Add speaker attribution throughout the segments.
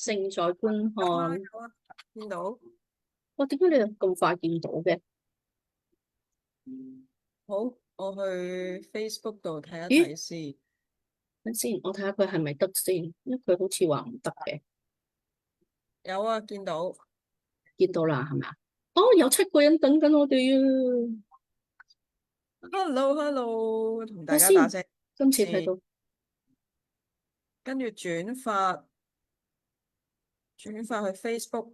Speaker 1: 正在觀看。
Speaker 2: 見到。
Speaker 1: 哇，點解你咁快見到嘅？
Speaker 2: 好，我去 Facebook 度睇一
Speaker 1: 咦，
Speaker 2: 睇先。
Speaker 1: 等先，我睇下佢係咪得先，因為佢好似話唔得嘅。
Speaker 2: 有啊，見到。
Speaker 1: 見到啦，係咪啊？哦，有7個人等緊我哋啊！Hello，Hello，
Speaker 2: 同大
Speaker 1: 睇先，
Speaker 2: 家打聲
Speaker 1: 今次睇
Speaker 2: 先，
Speaker 1: 到，
Speaker 2: 跟住轉發去 Facebook。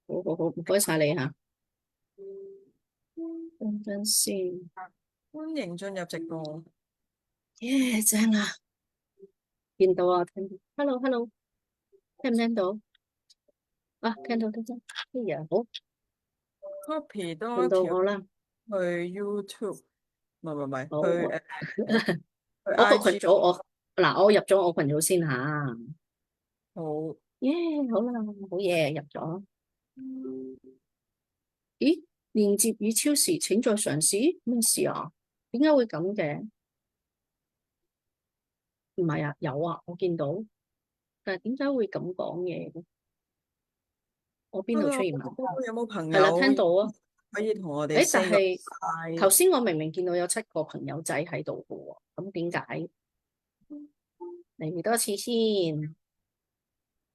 Speaker 1: 好好好，唔該晒你吓。等陣先，
Speaker 2: 歡迎進入直播。
Speaker 1: 耶，正啊！見到啊，聽到，Hello，Hello，聽唔聽到？啊，聽到，聽到，哎呀，好，Copy
Speaker 2: 多
Speaker 1: 輪
Speaker 2: 一條
Speaker 1: 到我啦。
Speaker 2: 去 YouTube，唔係，
Speaker 1: 好，
Speaker 2: 去去
Speaker 1: 我個群
Speaker 2: IG。
Speaker 1: 組嗱，我入咗我群組先吓。
Speaker 2: 好。
Speaker 1: 耶，好啦，好嘢，入咗。咦，連接已超時，請再嘗試。咩事啊？點解會咁嘅？唔係啊，有啊，我見到，但係點解會咁講嘢嘅？我邊度出
Speaker 2: Hello，
Speaker 1: 現問題？
Speaker 2: 有冇朋
Speaker 1: 係啦，
Speaker 2: 友
Speaker 1: 聽到啊。
Speaker 2: 可以同我哋
Speaker 1: 誒，但
Speaker 2: say 個
Speaker 1: 係頭
Speaker 2: hi？
Speaker 1: 先我明明見到有7個朋友仔喺度嘅喎，咁點解？嚟多次先。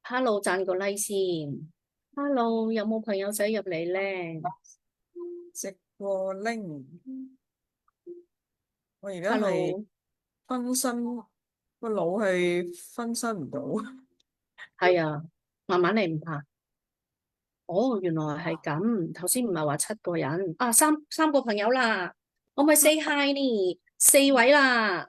Speaker 1: Hello，讚個 like 先。Hello，有冇朋友仔入嚟咧
Speaker 2: 直播拎，我而家係
Speaker 1: ？Hello，
Speaker 2: 分身，個腦係分身唔到。
Speaker 1: 係啊，慢慢嚟唔怕。哦，原來係咁。頭先唔係話7個人啊，三個朋友啦。我咪 say hi 呢，4位啦。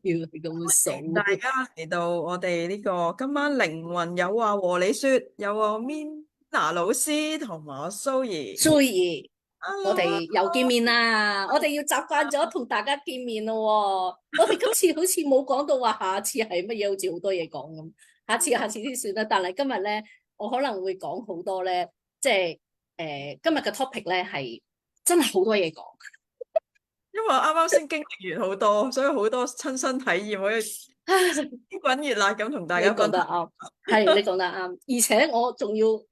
Speaker 1: 原來咁樣數。
Speaker 2: 大家嚟到我哋呢個今晚靈魂有話和你說，有我 Mina 老師同埋我蘇怡。
Speaker 1: 所以我
Speaker 2: Hello，
Speaker 1: 哋又見面啦，我哋要習慣咗同大家見面咯喎。我哋今次好似冇講到話下次係乜嘢，好似好多嘢講咁。下次先算啦。但係今日咧，我可能會講好多咧，即係今日嘅 topic 咧係真係好多嘢講。
Speaker 2: 因為我啱啱先經歷完好多，所以好多親身體驗可以滾熱辣咁同大
Speaker 1: 你
Speaker 2: 家分享。
Speaker 1: 講得啱，係你講得啱，而且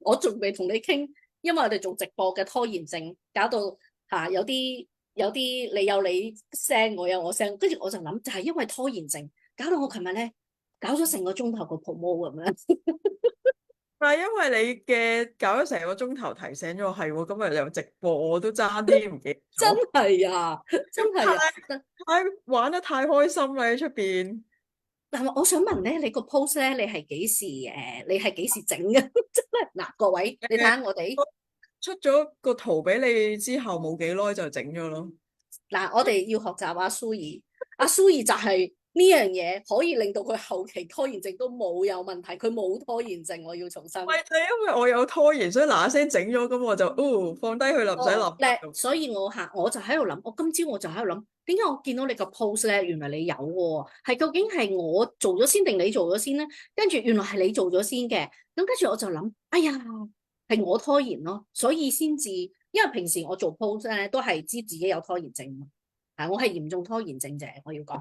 Speaker 1: 我仲未同你傾，因為我哋做直播嘅拖延症，搞到有啲你有你聲，我有我聲，跟住我就諗就係因為拖延症，搞到我琴日咧搞咗成個鐘頭個 promo 咁樣。
Speaker 2: 但係因為你嘅搞咗成個鐘頭提醒咗我係喎，今日有直播，我都爭啲唔記得
Speaker 1: 真
Speaker 2: 咗。
Speaker 1: 係啊，真係啊！
Speaker 2: 太玩得太開心啦喺出邊。
Speaker 1: 但係我想問咧，你個 post 咧，你係幾時整嘅？真係嗱，各位你睇
Speaker 2: 誒，
Speaker 1: 下我哋。
Speaker 2: 我出咗個圖俾你之後冇幾耐就整咗咯。
Speaker 1: 嗱，我哋要學習阿蘇怡，阿蘇怡就係呢樣嘢可以令到佢後期拖延症都冇有問題，佢冇拖延症，我要重申。
Speaker 2: 喂，係因為我有拖延，所以嗱嗱聲整咗，咁我就放低佢啦，唔使
Speaker 1: 哦，
Speaker 2: 諗
Speaker 1: 咧，
Speaker 2: 咁。
Speaker 1: 所以我就喺度諗，我今朝我就喺度諗，點解我見到你個 post 咧，原來你有喎，係究竟係我做咗先定你做咗先咧？跟住原來係你做咗先嘅，咁跟住我就諗，哎呀，係我拖延咯，所以先至，因為平時我做 post 咧都係知自己有拖延症嘛，我係嚴重拖延症者，我要講。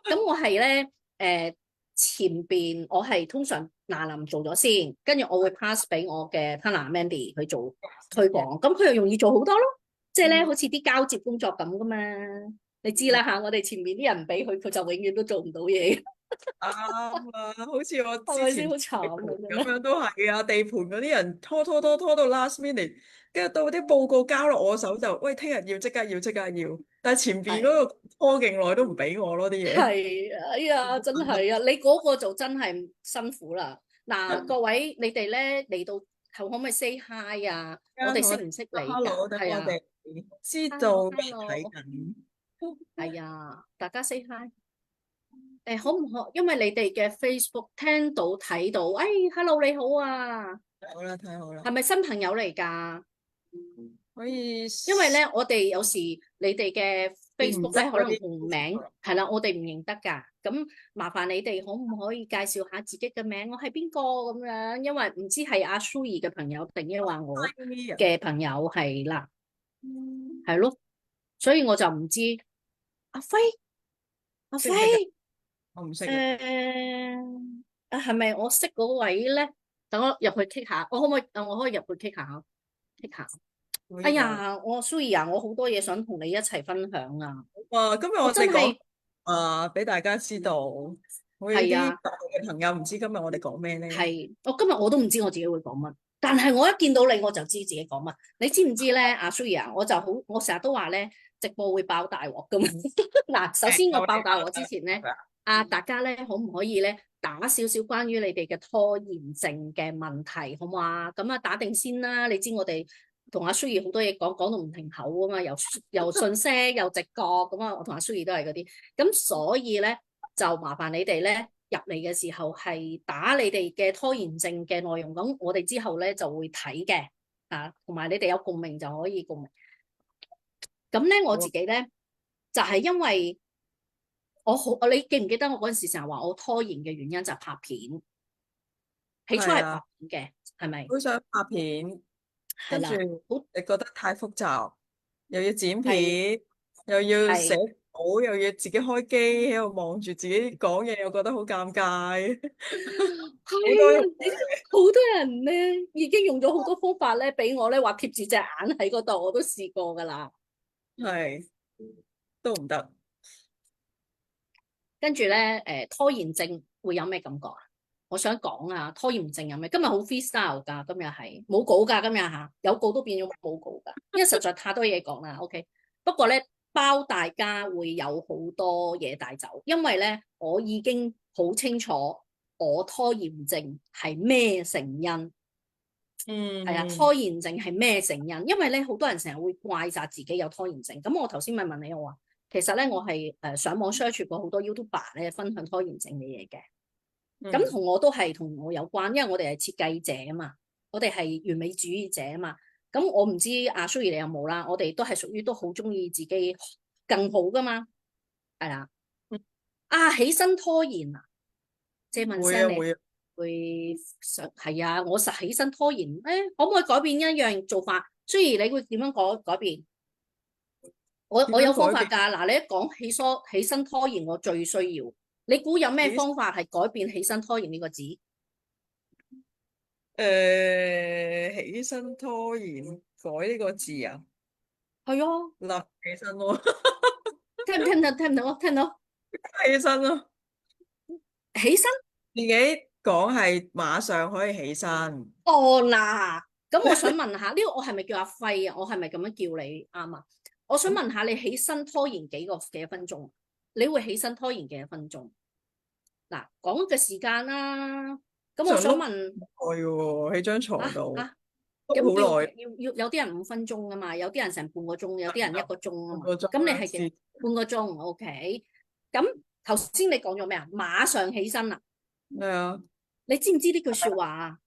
Speaker 1: 咁我係咧，前邊我係通常嗱臨做咗先，跟住我會 pass 俾我嘅 partner Mandy 去做推廣，咁佢又容易做好多咯，即係咧好似啲交接工作咁噶嘛，你知啦吓，我哋前面啲人唔俾佢，佢就永遠都做唔到嘢，
Speaker 2: 啱啊，好似我
Speaker 1: 係咪先？
Speaker 2: 之前
Speaker 1: 好慘啊，真係。
Speaker 2: 咁樣都係啊，地盤嗰啲人拖到 last minute，跟住到啲報告交落我手就，喂，聽日要即刻要，但係前邊嗰
Speaker 1: 係
Speaker 2: 個拖勁耐都唔俾我咯啲嘢。
Speaker 1: 係，哎呀，真係啊！你嗰個就真係辛苦啦。嗱，各位你哋咧嚟到，可唔可以 say hi 啊？我哋
Speaker 2: 同我哋
Speaker 1: 識唔識你㗎？hello，
Speaker 2: 等
Speaker 1: 係啊
Speaker 2: 我哋知道俾人睇
Speaker 1: ，hello，hello，
Speaker 2: 緊。
Speaker 1: 係啊，大家 say hi。可唔可？因為你哋嘅 Facebook 聽到睇到，hello 你好啊，
Speaker 2: 好啦，睇好啦，
Speaker 1: 係咪新朋友嚟㗎？
Speaker 2: 可以
Speaker 1: 因為咧，我哋有時你哋嘅
Speaker 2: 認唔
Speaker 1: Facebook 咧，可能
Speaker 2: 得嗰啲。
Speaker 1: 同名係啦，我哋唔認得㗎。咁麻煩你哋可唔可以介紹下自己嘅名？我係邊個咁樣？因為唔知係阿蘇怡嘅朋友定抑或我嘅朋友係啦，係咯，所以我就唔知阿輝，阿輝，
Speaker 2: 識唔識㗎？我唔識啊。
Speaker 1: 係咪我識嗰位咧？等我入去 kick 下，我可唔可以？我可以入去 kick 下，kick 下。哎
Speaker 2: 可以㗎。
Speaker 1: 呀，我 Suri 啊，我好多嘢想同你一齊分享啊！
Speaker 2: 哇！今日
Speaker 1: 我
Speaker 2: 我哋講
Speaker 1: 真係
Speaker 2: 俾大家知道，我有啲
Speaker 1: 係啊，
Speaker 2: 特別嘅朋友唔知今日我哋講咩咧？
Speaker 1: 係我今日我都唔知我自己會講乜，但係我一見到你我就知自己講乜。你知唔知咧？阿 Suri 啊，我就好，我成日都話咧，直播會爆大鑊噶嘛。嗱，首先我爆大鑊之前咧，大家咧可唔可以咧打少少關於你哋嘅拖延症嘅問題，好唔好啊？咁啊，打定先啦。你知我哋同阿 Suri 好多嘢講，講到唔停口啊嘛，又信息又直覺咁啊。我同阿 Suri 都係嗰啲，咁所以咧就麻煩你哋咧入嚟嘅時候係打你哋嘅拖延症嘅內容，咁我哋之後咧就會睇嘅啊，同埋你哋有共鳴就可以共鳴。咁咧我自己咧就係因為我好，你記唔記得我嗰陣時成日話我拖延嘅原因就係拍片，起初係
Speaker 2: 係啊，
Speaker 1: 拍片嘅，係咪？
Speaker 2: 好想拍片，跟住
Speaker 1: 係啦，好
Speaker 2: 你覺得太複雜，又要剪
Speaker 1: 係
Speaker 2: 片，又要寫
Speaker 1: 係
Speaker 2: 稿，又要自己開機喺度望住自己講嘢，又覺得好尷尬，
Speaker 1: 係
Speaker 2: 好多
Speaker 1: 啊，你知好多人咧已經用咗好多方法咧，俾我咧話貼住隻眼喺嗰度，我都試過噶啦。
Speaker 2: 係都唔得。
Speaker 1: 跟住咧，拖延症會有咩感覺啊？我想講啊，拖延症有咩？今日好 freestyle 㗎，今日係冇稿㗎，今日嚇有稿都變咗冇稿㗎，因為實在太多嘢講啦。OK，不過咧包大家會有好多嘢帶走，因為咧我已經好清楚我拖延症係咩成因。係啊，
Speaker 2: 嗯，
Speaker 1: 拖延症係咩成因？因為咧好多人成日會怪責自己有拖延症。咁我頭先咪問你我話，其實咧我係上網 search 過好多 YouTuber 咧分享拖延症嘅嘢嘅。咁
Speaker 2: 嗯，
Speaker 1: 同我都係同我有關，因為我哋係設計者啊嘛，我哋係完美主義者啊嘛。咁我唔知阿 Suri 你有冇啦，我哋都係屬於都好中意自己更好噶嘛，係啦。起身拖延啊，借問聲你
Speaker 2: 會啊會啊，
Speaker 1: 會想係啊？我實起身拖延，可唔可以改變一樣做法？Suri你會點樣改變？我有
Speaker 2: 點樣改變？
Speaker 1: 方法㗎。嗱，你一講起身拖延，我最需要。你估有咩
Speaker 2: 起
Speaker 1: 方法係改變起身拖延呢個字？
Speaker 2: 起身拖延改呢個字啊，
Speaker 1: 係啊。
Speaker 2: 立起身咯，
Speaker 1: 聽唔聽到？聽唔到啊？聽到？
Speaker 2: 起身咯，
Speaker 1: 起身？
Speaker 2: 自己講係馬上可以起身。
Speaker 1: 哦嗱，咁我想問下，呢個我係咪叫阿輝啊？我係咪咁樣叫你啱啊？我想問下你起身拖延幾多分鐘？你會起身拖延幾多分鐘？嗱，講嘅時間啦。咁我
Speaker 2: 常碌
Speaker 1: 想問
Speaker 2: 耐喎，喺張床度
Speaker 1: 啊，咁
Speaker 2: 碌好耐，
Speaker 1: 要有啲人5分鐘噶嘛，有啲人成半個鐘，有啲人1個鐘啊嘛。
Speaker 2: 半個鐘
Speaker 1: 咁你
Speaker 2: 啦，
Speaker 1: 係幾半個鐘？OK。咁頭先你講咗咩啊？馬上起身啦！
Speaker 2: 係啊，
Speaker 1: 你知唔知呢句說話啊？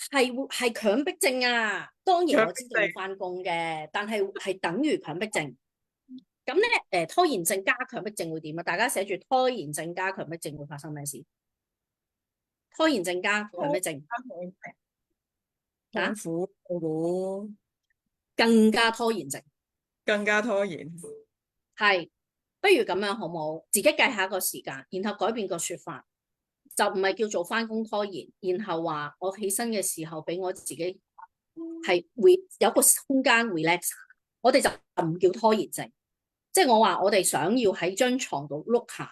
Speaker 1: 係強迫症啊！當然
Speaker 2: 長
Speaker 1: 我知道要翻工嘅，但係等於強迫症。咁咧，拖延症加強迫症會點啊？大家寫住拖延症加強迫症會發生咩事？拖延症加強迫症
Speaker 2: 痛
Speaker 1: 啊，
Speaker 2: 苦，我估
Speaker 1: 更加拖延症。
Speaker 2: 更加拖延。
Speaker 1: 係，不如咁樣好冇？自己計下個時間，然後改變個說法，就唔係叫做翻工拖延，然後話我起身嘅時候俾我自己係會有個空間 relax。我哋就唔叫拖延症。即係我話我哋想要喺張床度碌下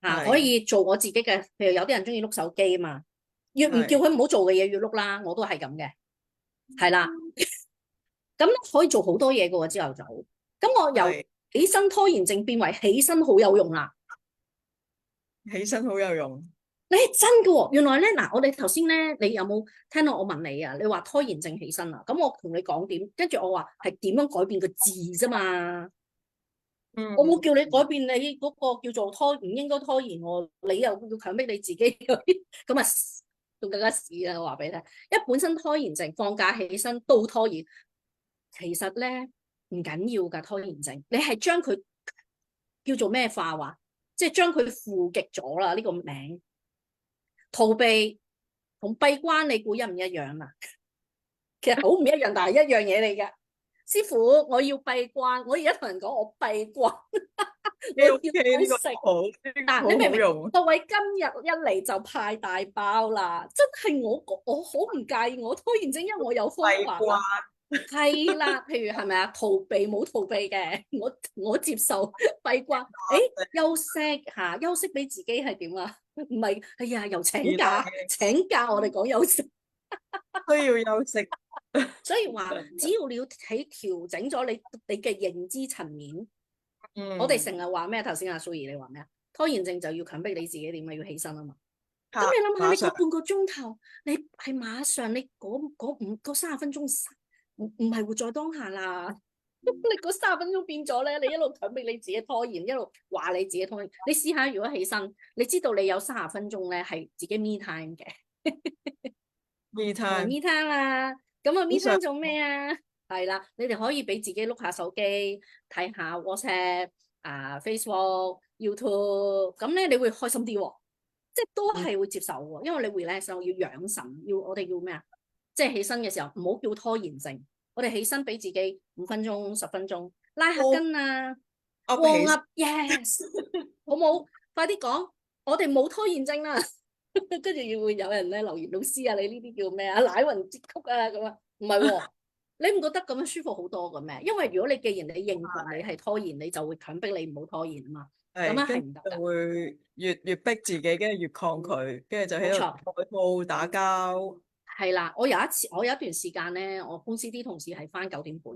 Speaker 1: 可
Speaker 2: 係
Speaker 1: 以做我自己嘅，譬如有啲人中意碌手機啊嘛，越唔叫
Speaker 2: 係
Speaker 1: 佢唔好做嘅嘢越碌啦，我都係咁嘅，係啦，咁可以做好多嘢噶喎，朝頭早，咁我由
Speaker 2: 係
Speaker 1: 起身拖延症變為起身好有用啦，
Speaker 2: 起身好有用。
Speaker 1: 你係真嘅喎，原來咧嗱，我哋頭先咧，你有冇聽到我問你啊？你話拖延症起身啊，咁我同你講點，跟住我話係點樣改變個字啫嘛。
Speaker 2: 嗯，
Speaker 1: 我冇叫你改變你嗰個叫做拖，唔應該拖延我，你又要強迫你自己，咁啊仲更加屎啊！我話俾你聽，因為本身拖延症放假起身都拖延，其實咧唔緊要噶拖延症，你係將佢叫做咩化話，即係將佢負極咗啦呢個名。逃避同閉關你估一唔一樣啊？其實好唔一樣，但係一樣嘢嚟嘅。師傅，我要閉關，我而家同人講我閉關，我要
Speaker 2: OK，呢個
Speaker 1: 食。
Speaker 2: 好，呢個
Speaker 1: 嗱，你明唔明？
Speaker 2: 好好用。
Speaker 1: 各位今日一嚟就派大包啦，真係我好唔介意我拖延症，因為我有方
Speaker 2: 閉關
Speaker 1: 法啦。係啦，譬如係咪啊？逃避冇逃避嘅，我接受閉關。休息下，休息俾自己係點啊？唔係，哎呀，又請假，請假我哋講休息。
Speaker 2: 需要休息。
Speaker 1: 所以話，只要你喺調整咗你嘅認知層面，我哋成日話咩？頭先阿蘇怡你話咩啊？拖延症就要強迫你自己點啊？要起身啊嘛。咁你諗下，你嗰半個鐘頭，你係馬上你嗰30分鐘唔係活在當下啦。你嗰30分鐘變咗咧，你一路強迫你自己拖延，一路話你自己拖延。你試下如果起身，你知道你有30分鐘咧係自己 me time 嘅。
Speaker 2: me
Speaker 1: 唔係
Speaker 2: time
Speaker 1: me time 啦，咁啊 me time 做咩啊？係啦，你哋可以俾自己碌下手機，睇下 WhatsApp Facebook、YouTube，咁咧你會開心啲喎，即係都係會接受喎，因為你 relax 要養神，我哋要咩啊？即係起身嘅時候唔好叫拖延症，我哋起身俾自己5分鐘、10分鐘，拉下筋啊，warm up yes，好冇？快啲講，我哋冇拖延症啦。跟住會有人咧留言，老師啊，你呢啲叫咩啊？奶暈節曲啊咁啊，唔係喎，你唔覺得咁樣舒服好多嘅咩？因為如果你既然你認同你係拖延，你就會強迫你唔好拖延啊嘛，咁樣係唔得㗎。
Speaker 2: 會越逼自己，跟住越抗拒，跟住就喺度內耗打交。
Speaker 1: 係啦，我有一段時間咧，我公司啲同事係返9點半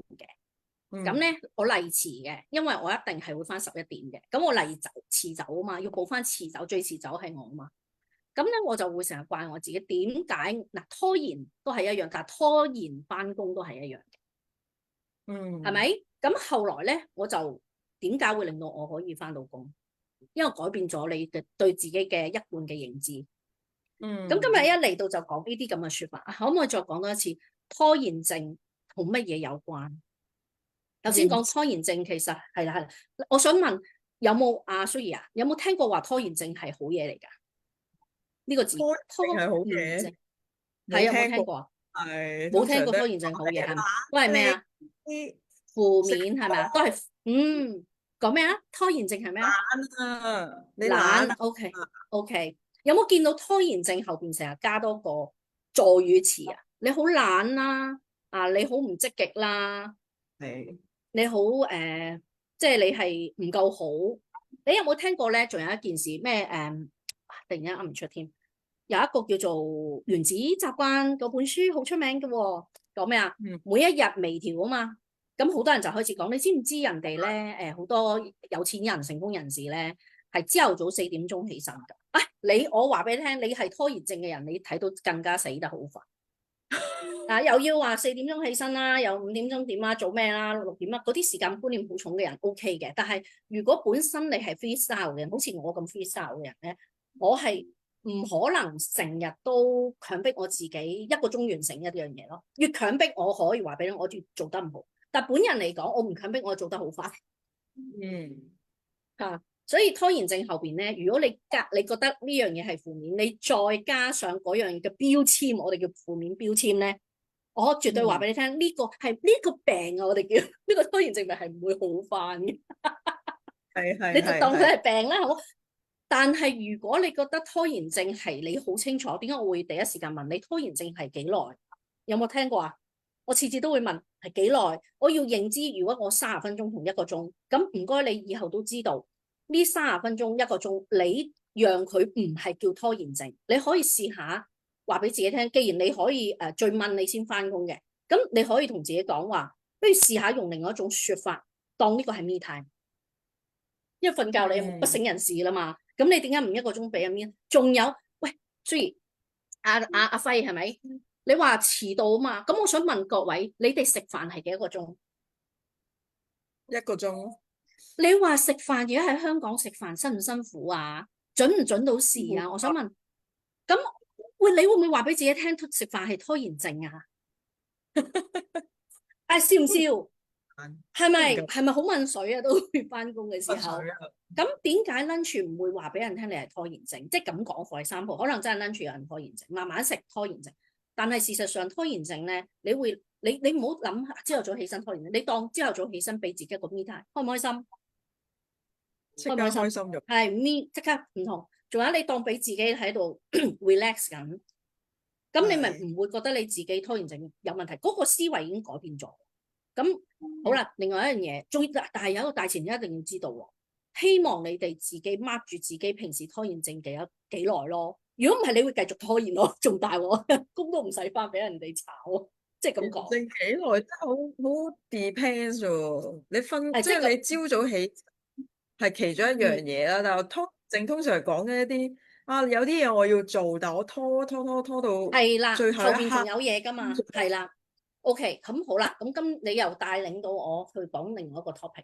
Speaker 1: 嘅，咁咧我例遲嘅，因為我一定係會返11點嘅，咁我例遲走啊嘛，要補返遲走，最遲走係我啊嘛。咁咧我就會成日怪我自己，點解嗱拖延都係一樣，但係拖延返工都係一樣嘅，係咪？咁後來咧我就點解會令到我可以返到工？因為改變咗你嘅對自己嘅一貫嘅認知。咁今日一嚟到就講呢啲咁嘅説法，可唔可以再講多一次拖延症同乜嘢有關？頭先講拖延症其實係啦，我想問有冇阿蘇怡啊？有冇聽過話拖延症係好嘢嚟㗎？呢個字拖延症係有冇聽過啊？
Speaker 2: 係
Speaker 1: 冇聽過拖延症好嘢係咪？都係咩啊？負面係咪啊？都係講咩啊？拖延症係咩啊？
Speaker 2: 你懶。
Speaker 1: OK，有冇見到拖延症後邊成日加多個助語詞啊？你好懶啦，你好唔積極啦，你好即係你係唔夠好。你有冇聽過咧？仲有一件事咩？突然間噏唔出添。有一個叫做《原子習慣》嗰本書好出名嘅喎，講咩啊？每一日微調啊嘛，咁好多人就開始講，你知唔知人哋咧？好多有錢人、成功人士咧，係朝頭早4點鐘起身㗎。我話俾你聽，你係拖延症嘅人，你睇到更加死得好快。又要話4點鐘起身啦，又5點鐘點啦，做咩啦？6點啦，嗰啲時間觀念好重嘅人 OK 嘅，但係如果本身你係 freestyle 嘅人，好似我咁 freestyle 嘅人咧，我係唔可能成日都強迫我自己1個鐘完成一樣嘢咯。越強迫我可以話俾你，我做得唔好。但本人嚟講，我唔強迫我做得好快。所以拖延症後邊咧，如果你覺得呢樣嘢係負面，你再加上嗰樣嘅標籤，我哋叫負面標籤咧，我絕對話俾你聽，呢個係呢個病啊，我哋叫呢個拖延症病係唔會好返嘅。你就當佢係病啦，好。但係如果你覺得拖延症係你好清楚，點解我會第一時間問你拖延症係幾耐？有冇聽過啊？我次次都會問係幾耐，我要認知。如果我30分鐘同1個鐘，咁唔該你以後都知道呢30分鐘1個鐘，你讓佢唔係叫拖延症。你可以試下話俾自己聽，既然你可以最問你先返工嘅，咁你可以同自己講話，不如試下用另外一種說法，當呢個係 me time。因為瞓覺你不省人事啦嘛。咁你點解唔1個鐘俾阿面？仲有，喂，雖然阿輝係咪？你話遲到啊嘛？咁我想問各位，你哋食飯係幾多個鐘
Speaker 2: ？1個鐘。
Speaker 1: 你話食飯而家喺香港食飯辛唔辛苦啊？準唔準到時啊？我想問，咁你會唔會話俾自己聽食飯係拖延症啊？笑唔笑？係咪好問水啊？都會翻工嘅時候，咁點解 lunch 唔會話俾人聽你係拖延症？即係咁講，for example，可能真係 lunch 有人拖延症，慢慢食拖延症。但係事實上拖延症咧，你你唔好諗朝頭早起身拖延，你當朝頭早起身俾自己一個 me time，開唔開心？
Speaker 2: 即刻
Speaker 1: 開唔開心？
Speaker 2: 開心咗。
Speaker 1: 係 me 即刻唔同。仲有你當俾自己喺度 relax 緊，咁你咪唔會覺得你自己拖延症有問題，嗰個思維已經改變咗。咁好啦，另外一樣嘢，但係有一個大前提一定要知道喎，希望你哋自己 mark 住自己平時拖延症幾耐咯。如果唔係，你會繼續拖延咯，仲大鑊，工都唔使翻俾人哋炒，即係咁講。
Speaker 2: 正幾耐真係好 depends 喎。你瞓即係你朝早起係其中一樣嘢啦，但係拖症通常講嘅一啲有啲嘢我要做，但我拖到
Speaker 1: 係啦，
Speaker 2: 最後一刻
Speaker 1: 後邊仲有嘢噶嘛，係啦。OK，咁好啦，咁今你又帶領到我去講另外一個 topic。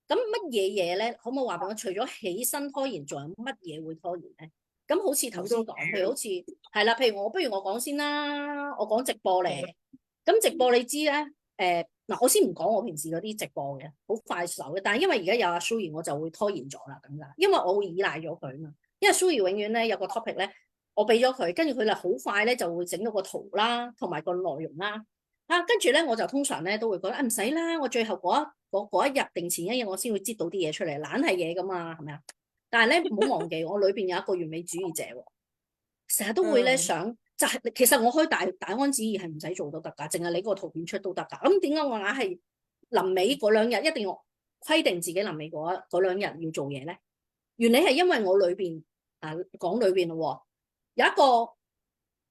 Speaker 1: 咁乜嘢嘢咧？可唔可以話俾我？除咗起身拖延，仲有乜嘢會拖延咧？咁好似頭先講，譬如好似係啦，譬如不如我講先啦，我講直播嚟。咁直播你知咧，嗱，我先唔講我平時嗰啲直播嘅，好快手嘅。但係因為而家有阿 Suri，我就會拖延咗啦，咁㗎。因為我會依賴咗佢啊嘛。因為 Suri 永遠咧有個 topic 咧，我俾咗佢，跟住佢就好快咧就會整到個圖啦，同埋個內容啦。跟住咧我就通常咧都會覺得唔使啦，我最後嗰一日定前一日我先會擠到啲嘢出嚟，懶係嘢噶嘛，係咪啊？但係咧唔好忘記，我裏邊有一個完美主義者喎，成日都會咧想就係其實我開大安旨意係唔使做都得㗎，淨係你個圖片出都得㗎。咁點解我硬係臨尾嗰兩日一定要規定自己臨尾嗰兩日要做嘢咧？原理係因為我裏邊講裏邊咯，有一個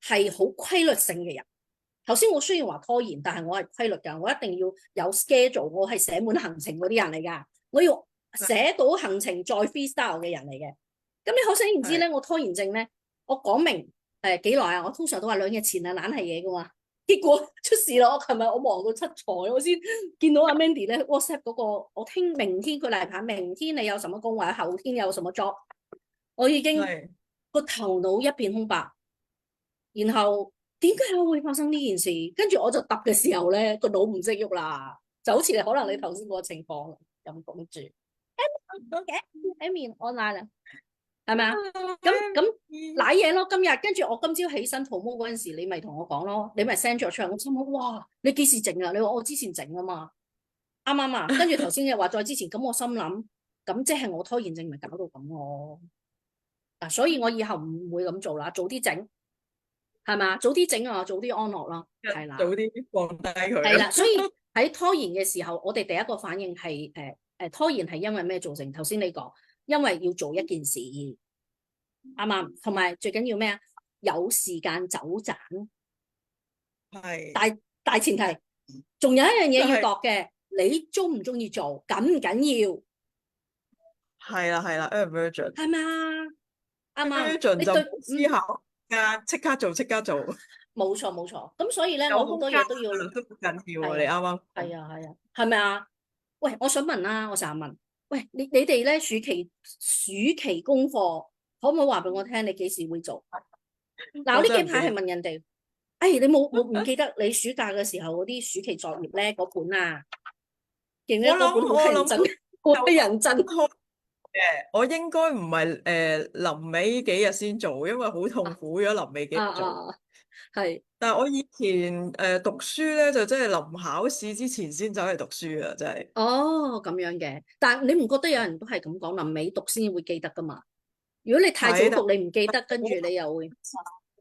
Speaker 1: 係好規律性嘅人。頭先我雖然話拖延，但係我係規律㗎，我一定要有 schedule，我係寫滿行程嗰啲人嚟㗎，我要寫到行程再 freestyle 嘅人嚟嘅。咁你可想而知咧，我拖延症咧，我講明幾耐啊？我通常都話2日前啊，懶係嘢㗎嘛。結果出事咯！我琴日我忙到七彩，我先見到阿 Mandy 咧 WhatsApp 嗰個，我明天佢嚟排，明天你有什麼工或者後天有什麼 job，我已經個頭腦一片空白，然後。點解我會發生呢件事？跟住我就揼嘅時候咧，個腦唔識喐啦，就好似可能你頭先嗰個情況咁講住。Amy online 啦，係咪啊？咁瀨嘢咯，今日跟住我今朝起身 promo 嗰陣時，你咪同我講咯，你咪 send 咗出嚟。我心諗哇，你幾時整啊？你話我之前整啊嘛，啱啱啊？跟住頭先又話再之前，咁我心諗，咁即係我拖延症咪搞到咁咯。所以我以後唔會咁做啦，早啲整。係嘛？早啲整啊，早啲安樂啦，係啦，
Speaker 2: 早啲放低佢。
Speaker 1: 係啦，所以喺拖延嘅時候，我哋第一個反應係拖延係因為咩造成？頭先你講，因為要做一件事，啱啱？同埋最緊要咩啊？有時間走盞，
Speaker 2: 係
Speaker 1: 大前提，仲有一樣嘢要度嘅，你中唔中意做，緊唔緊要？
Speaker 2: 係啦 urgent
Speaker 1: 係嘛？啱啱？urgent
Speaker 2: 就唔思考即刻做。
Speaker 1: 冇錯，咁所以咧，我好多嘢都要
Speaker 2: 都好緊要啊！你啱啱
Speaker 1: 係啊，係咪啊？喂，我想問啦，我成日問，喂，你哋咧暑期功課可唔可以話俾我聽？你幾時會做？嗱，我呢幾排係問人哋，你冇唔記得你暑假嘅時候嗰啲暑期作業咧嗰本啊？記唔記得嗰本好認真，好認真嘅。
Speaker 2: 我應該唔係臨尾幾日先做，因為好痛苦。如果臨尾幾日做，
Speaker 1: 係。
Speaker 2: 但係我以前讀書咧，就真係臨考試之前先走去讀書啊！真係。
Speaker 1: 哦，咁樣嘅，但係你唔覺得有人都係咁講，臨尾讀先會記得噶嘛？如果你太早讀，你唔記得，跟住你又會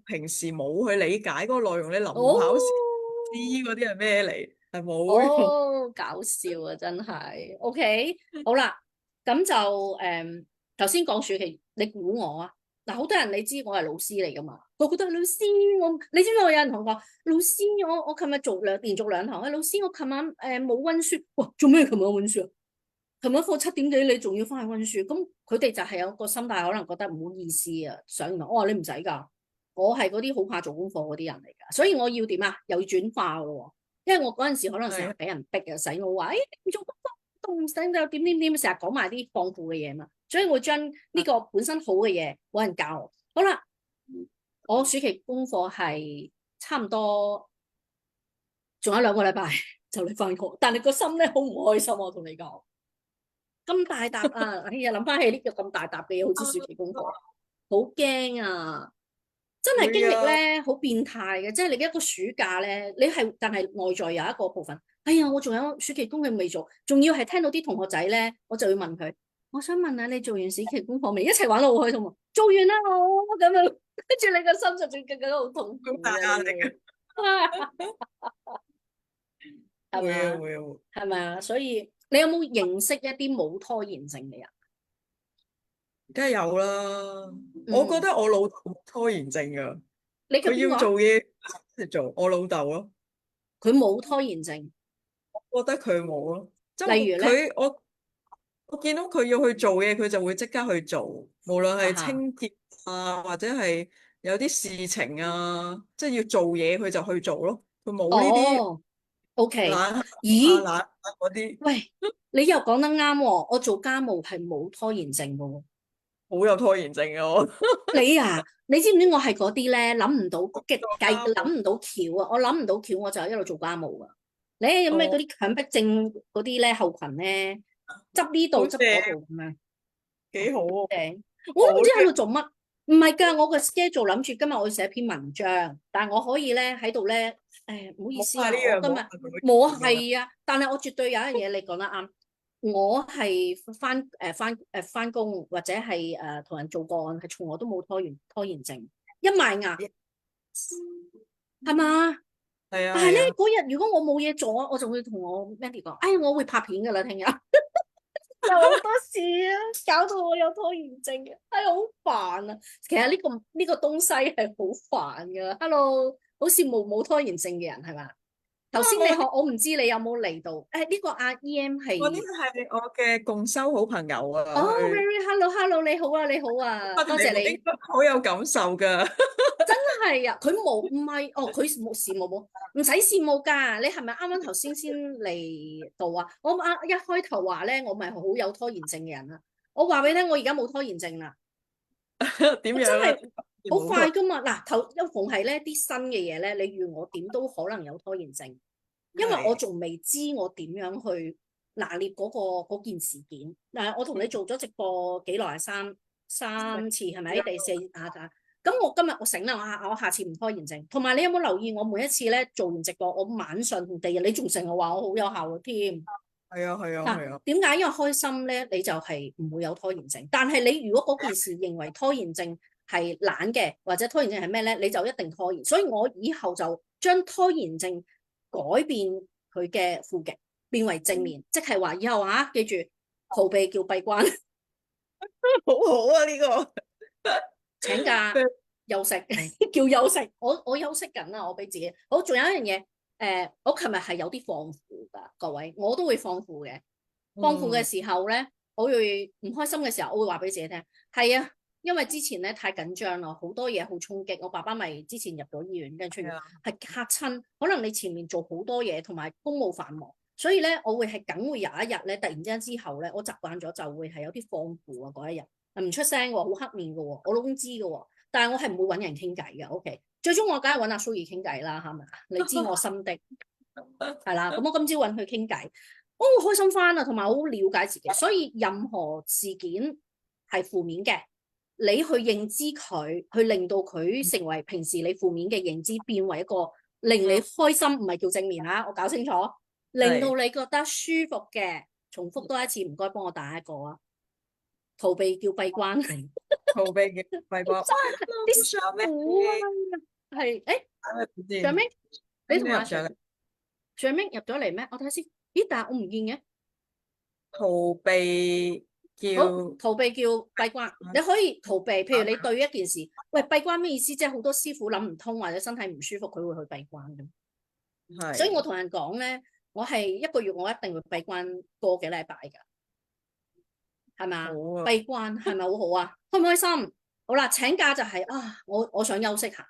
Speaker 2: 平時冇去理解嗰個內容，你臨考試知嗰啲係咩嚟？係冇。
Speaker 1: 哦，搞笑啊，真係。OK，好啦，咁就頭先講暑期，你估我啊？嗱，好多人你知我係老師嚟噶嘛？我覺得老師你知唔知我有人同我講，老師我琴日連續2堂，老師我琴晚冇溫書，哇，做咩琴晚溫書啊？琴晚課7點幾，你仲要翻去溫書？咁佢哋就係有個心態，可能覺得唔好意思啊，上完堂我話你唔使噶，我係嗰啲好怕做功課嗰啲人嚟噶，所以我要點啊？又要轉化咯，因為我嗰陣時可能成日俾人逼啊，洗腦話唔做功課都唔使就點，成日講埋啲放負嘅嘢嘛，所以我將呢個本身好嘅嘢冇人教我。好啦，我暑期功課係差唔多，仲有2個禮拜就嚟翻學，但係個心咧好唔開心，我同你講。咁大沓啊！哎呀，諗翻起呢個咁大沓嘅嘢，好似暑期功課，好驚啊！真係經歷
Speaker 2: 會啊，
Speaker 1: 咧好變態嘅，即係你一個暑假咧，你係但係內在有一個部分，哎呀，我仲有暑期功課未做，仲要係聽到啲同學仔咧，我就要問佢，我想問下你做完暑期功課未？一齊玩得好開心喎，做完啦我咁樣，跟住你個心就仲更加好痛
Speaker 2: 好
Speaker 1: 苦啊，
Speaker 2: 大壓力
Speaker 1: 你明唔明？係
Speaker 2: 會啊
Speaker 1: 嘛？
Speaker 2: 會啊會。
Speaker 1: 係咪？所以你有冇認識一啲冇拖延症嘅人？
Speaker 2: 梗係有啦，我覺
Speaker 1: 嗯，
Speaker 2: 得我老豆冇拖延症噶，
Speaker 1: 你嘅
Speaker 2: 佢要
Speaker 1: 邊個啊？
Speaker 2: 做嘢就做。我老豆咯，
Speaker 1: 佢冇拖延症，
Speaker 2: 我覺得佢冇咯，即係
Speaker 1: 例如咧，
Speaker 2: 我見到佢要去做嘢，佢就會即刻去做，無論係
Speaker 1: 啊哈，
Speaker 2: 清潔啊，或者係有啲事情啊，即係要做嘢佢就去做咯，佢冇呢啲
Speaker 1: 哦，OK，
Speaker 2: 懶下
Speaker 1: 咦？
Speaker 2: 懶下嗰啲，
Speaker 1: 喂，你又講得啱喎，我做家務係冇拖延症嘅喎。
Speaker 2: 好有拖延症嘅我。
Speaker 1: 你啊，你知唔知我係嗰啲咧諗唔到嘅
Speaker 2: 做
Speaker 1: 計，
Speaker 2: 家務
Speaker 1: 諗唔到橋啊？我諗唔到橋，我就一路做家務噶。你有咩嗰
Speaker 2: 哦，
Speaker 1: 啲強迫症嗰啲咧後勤咧，執呢度執
Speaker 2: 好正，
Speaker 1: 嗰度咁樣。
Speaker 2: 幾好喎，
Speaker 1: 誒，我都唔知喺
Speaker 2: 冇呢
Speaker 1: 度做乜。唔係㗎，我個 schedule 諗住今日我要寫篇文章，但係我可以咧喺度咧，誒唔好意
Speaker 2: 冇
Speaker 1: 思啊，
Speaker 2: 晒呢樣冇
Speaker 1: 我今日
Speaker 2: 晒嗰
Speaker 1: 冇啊，
Speaker 2: 樣
Speaker 1: 係啊，但係我絕對有一樣嘢你講得啱，我係翻工或者係同人做個案，係從來都冇拖延症，一埋牙係嘛？
Speaker 2: 係啊
Speaker 1: 但係咧
Speaker 2: 係啊。
Speaker 1: 嗰日如果我冇嘢做，我就會同我 Mandy 講，哎，我會拍片㗎啦，聽日。有好多事啊，搞到我有拖延症嘅，係好煩啊！其實呢個東西係好煩噶。Hello，好羨慕冇拖延症嘅人係嘛？頭先你學，
Speaker 2: 啊我
Speaker 1: 我唔知你有冇嚟到？誒，呢個阿 EM
Speaker 2: 我呢
Speaker 1: 係
Speaker 2: 個係我嘅共修好朋友啊，
Speaker 1: 哦
Speaker 2: 佢
Speaker 1: ，Very Hello，你好啊，你好啊，
Speaker 2: 我哋你會應
Speaker 1: 多謝你。
Speaker 2: 該好有感受噶。
Speaker 1: 係啊，佢冇唔係哦，佢冇羨慕冇，唔使羨慕噶。你係咪啱啱頭先嚟到啊？我一開頭話咧，我咪好有拖延症嘅人啊。我話俾你聽，我而家冇拖延症啦。
Speaker 2: 點樣啊？
Speaker 1: 我真係好
Speaker 2: 冇錯，
Speaker 1: 快噶嘛！嗱，一逢係咧啲新嘅嘢咧，你預我點都可能有拖延症，因為我
Speaker 2: 係
Speaker 1: 仲未知我點樣去拿捏嗰件事件。嗱，我同你做咗直播幾耐啊？三次係咪？第四下咁我今日我醒啦，我下次唔拖延症。同埋你有冇留意我每一次咧做完直播，我晚上同第二日你仲成日話我好有效嘅添。
Speaker 2: 係啊係啊
Speaker 1: 嗱，
Speaker 2: 係啊，
Speaker 1: 點解？因為開心咧，你就係唔會有拖延症。但係你如果嗰件事認為拖延症係懶嘅，或者拖延症係咩咧，你就一定拖延。所以我以後就將拖延症改變佢嘅負極，變為正面，即係話以後記住逃避叫閉關，
Speaker 2: 好好啊呢個。
Speaker 1: 請假休息叫休息。我休息緊啦，我俾自己。好，仲有一樣嘢，我琴日係有啲放負㗎，各位，我都會放負嘅。放負嘅
Speaker 2: 嗯，
Speaker 1: 時候咧，我會唔開心嘅時候，我會話俾自己聽，係啊，因為之前咧太緊張啦，好多嘢好衝擊。我爸爸咪之前入咗醫院，跟住出院，
Speaker 2: 係啊，
Speaker 1: 係嚇親。可能你前面做好多嘢，同埋公務繁忙，所以咧，我會係梗會有一日咧，突然之間之後咧，我習慣咗就會係有啲放負啊嗰一日，唔出聲喎，好黑面嘅喎，我老公知嘅喎，但係我係唔會揾人傾偈嘅。OK，最終我梗係揾阿蘇怡傾偈啦，係咪？你知我心的係啦，咁我今朝揾佢傾偈。我好開心翻啊，同埋好了解自己，所以任何事件係負面嘅，你去認知佢，去令到佢成為平時你負面嘅認知，變為一個令你開心，唔係叫正面啊！我搞清楚，令到
Speaker 2: 係
Speaker 1: 你覺得舒服嘅。重複多一次，唔該幫我打一個啊！逃避叫閉關，
Speaker 2: 逃避嘅閉關。
Speaker 1: 真係啲
Speaker 2: 上咩？
Speaker 1: 苦啊！係誒，上面你同阿 Sir 上面入咗嚟咩？我睇下先。咦，但係我唔見嘅。
Speaker 2: 逃避叫
Speaker 1: 好，逃避叫閉關，你可以逃避，譬如你對一件事，喂，閉關咩意思？即係好多師傅諗唔通或者身體唔舒服，佢會去閉關嘅。所以我
Speaker 2: 係
Speaker 1: 同人講咧，我係一個月我一定會閉關個幾禮拜噶，係咪？
Speaker 2: 好啊，
Speaker 1: 閉關係咪好好啊？開唔開心？好啦，請假就係我想休息下，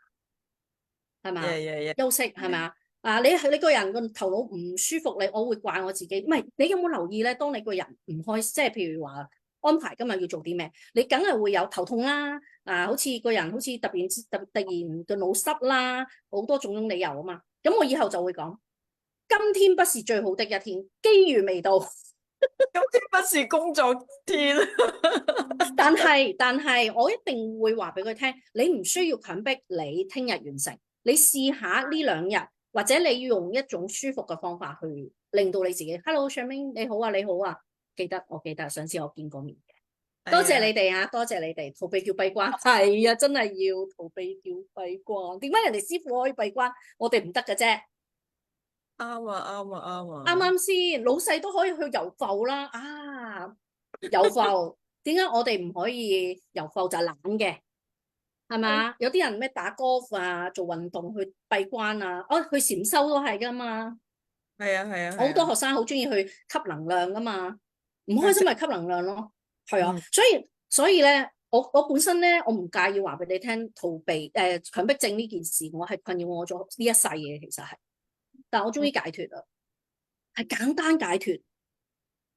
Speaker 1: 係嘛？
Speaker 2: 耶，
Speaker 1: 休息係嘛？你個人個頭腦唔舒服，我會怪我自己。唔係，你有冇留意咧？當你個人唔開心，即係譬如話安排今日要做啲咩，你梗係會有頭痛啦。好似個人好似突然個腦塞啦，好多種理由啊嘛。咁我以後就會講，今天不是最好的一天，機遇未到。
Speaker 2: 今天不是工作天。
Speaker 1: 但係，我一定會話俾佢聽，你唔需要強迫你聽日完成，你試下呢2日，或者你要用一種舒服嘅方法去令到你自己。Hello Charmaine，你好啊，你好啊，我記得上次我見過面嘅，多謝你哋啊，多謝你哋。逃避叫閉關，係啊，真係要逃避叫閉關。點解人哋師傅可以閉關，我哋唔得嘅啫？
Speaker 2: 啱啊，啱啊，啱啊。
Speaker 1: 啱啱先？老細都可以去遊埠啦，啊，遊埠。點解我哋唔可以遊埠？就係懶嘅，係嘛？有啲人咩打 golf 啊，做運動去閉關啊，去禪修都係噶嘛。
Speaker 2: 係啊，係啊，
Speaker 1: 好
Speaker 2: 係啊。
Speaker 1: 多學生好中意去吸能量噶嘛，唔開心咪吸能量咯。係啊，
Speaker 2: 嗯，
Speaker 1: 所以咧，我本身咧，我唔介意話俾你聽，逃避強迫症呢件事，我係困擾我咗呢一世嘅，其實係，但我終於解脫啦，係簡單解脫。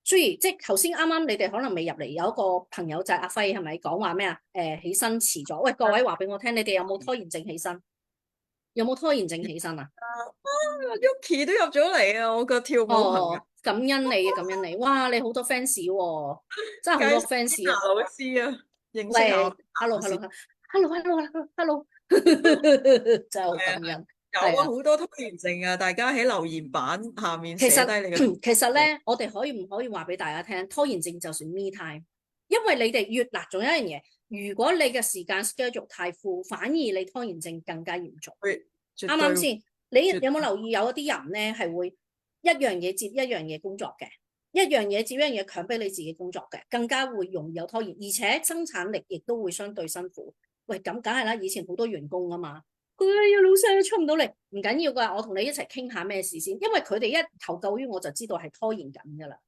Speaker 1: 所以即係頭先啱啱你哋可能未入嚟，有一個朋友就係阿輝，係咪講話咩啊？起身遲咗。喂，各位話俾我聽，你哋有冇拖延症起身？有冇拖延症起身啊？Yuki
Speaker 2: 都入咗嚟啊！我個跳舞朋友，
Speaker 1: 感恩你，感恩你。哇，你好多 fans 喎，真係好多 fans 啊！
Speaker 2: 老師啊，認識下
Speaker 1: 喂
Speaker 2: 老師。
Speaker 1: ，hello，真係好感恩。
Speaker 2: 有啊，
Speaker 1: 係啊，
Speaker 2: 好多拖延症啊！大家喺留言板下面
Speaker 1: 其實
Speaker 2: 寫低你嘅。
Speaker 1: 其實咧，我哋可以唔可以話俾大家聽，拖延症就算 me time，因為你哋越嗱，仲有一樣嘢，如果你嘅時間 schedule 太 full，反而你拖延症更加嚴重。
Speaker 2: 絕
Speaker 1: 啱啱先？你有冇
Speaker 2: 對
Speaker 1: 留意有一啲人咧係會一樣嘢接一樣嘢工作嘅，一樣嘢接一樣嘢強迫你自己工作嘅，更加會容易有拖延，而且生產力亦都會相對辛苦。喂，咁梗係啦，以前好多員工啊嘛，佢老細出唔到嚟，唔緊要噶，我同你一齊傾下咩事先，因為佢哋一求救於我就知道係拖延緊噶啦，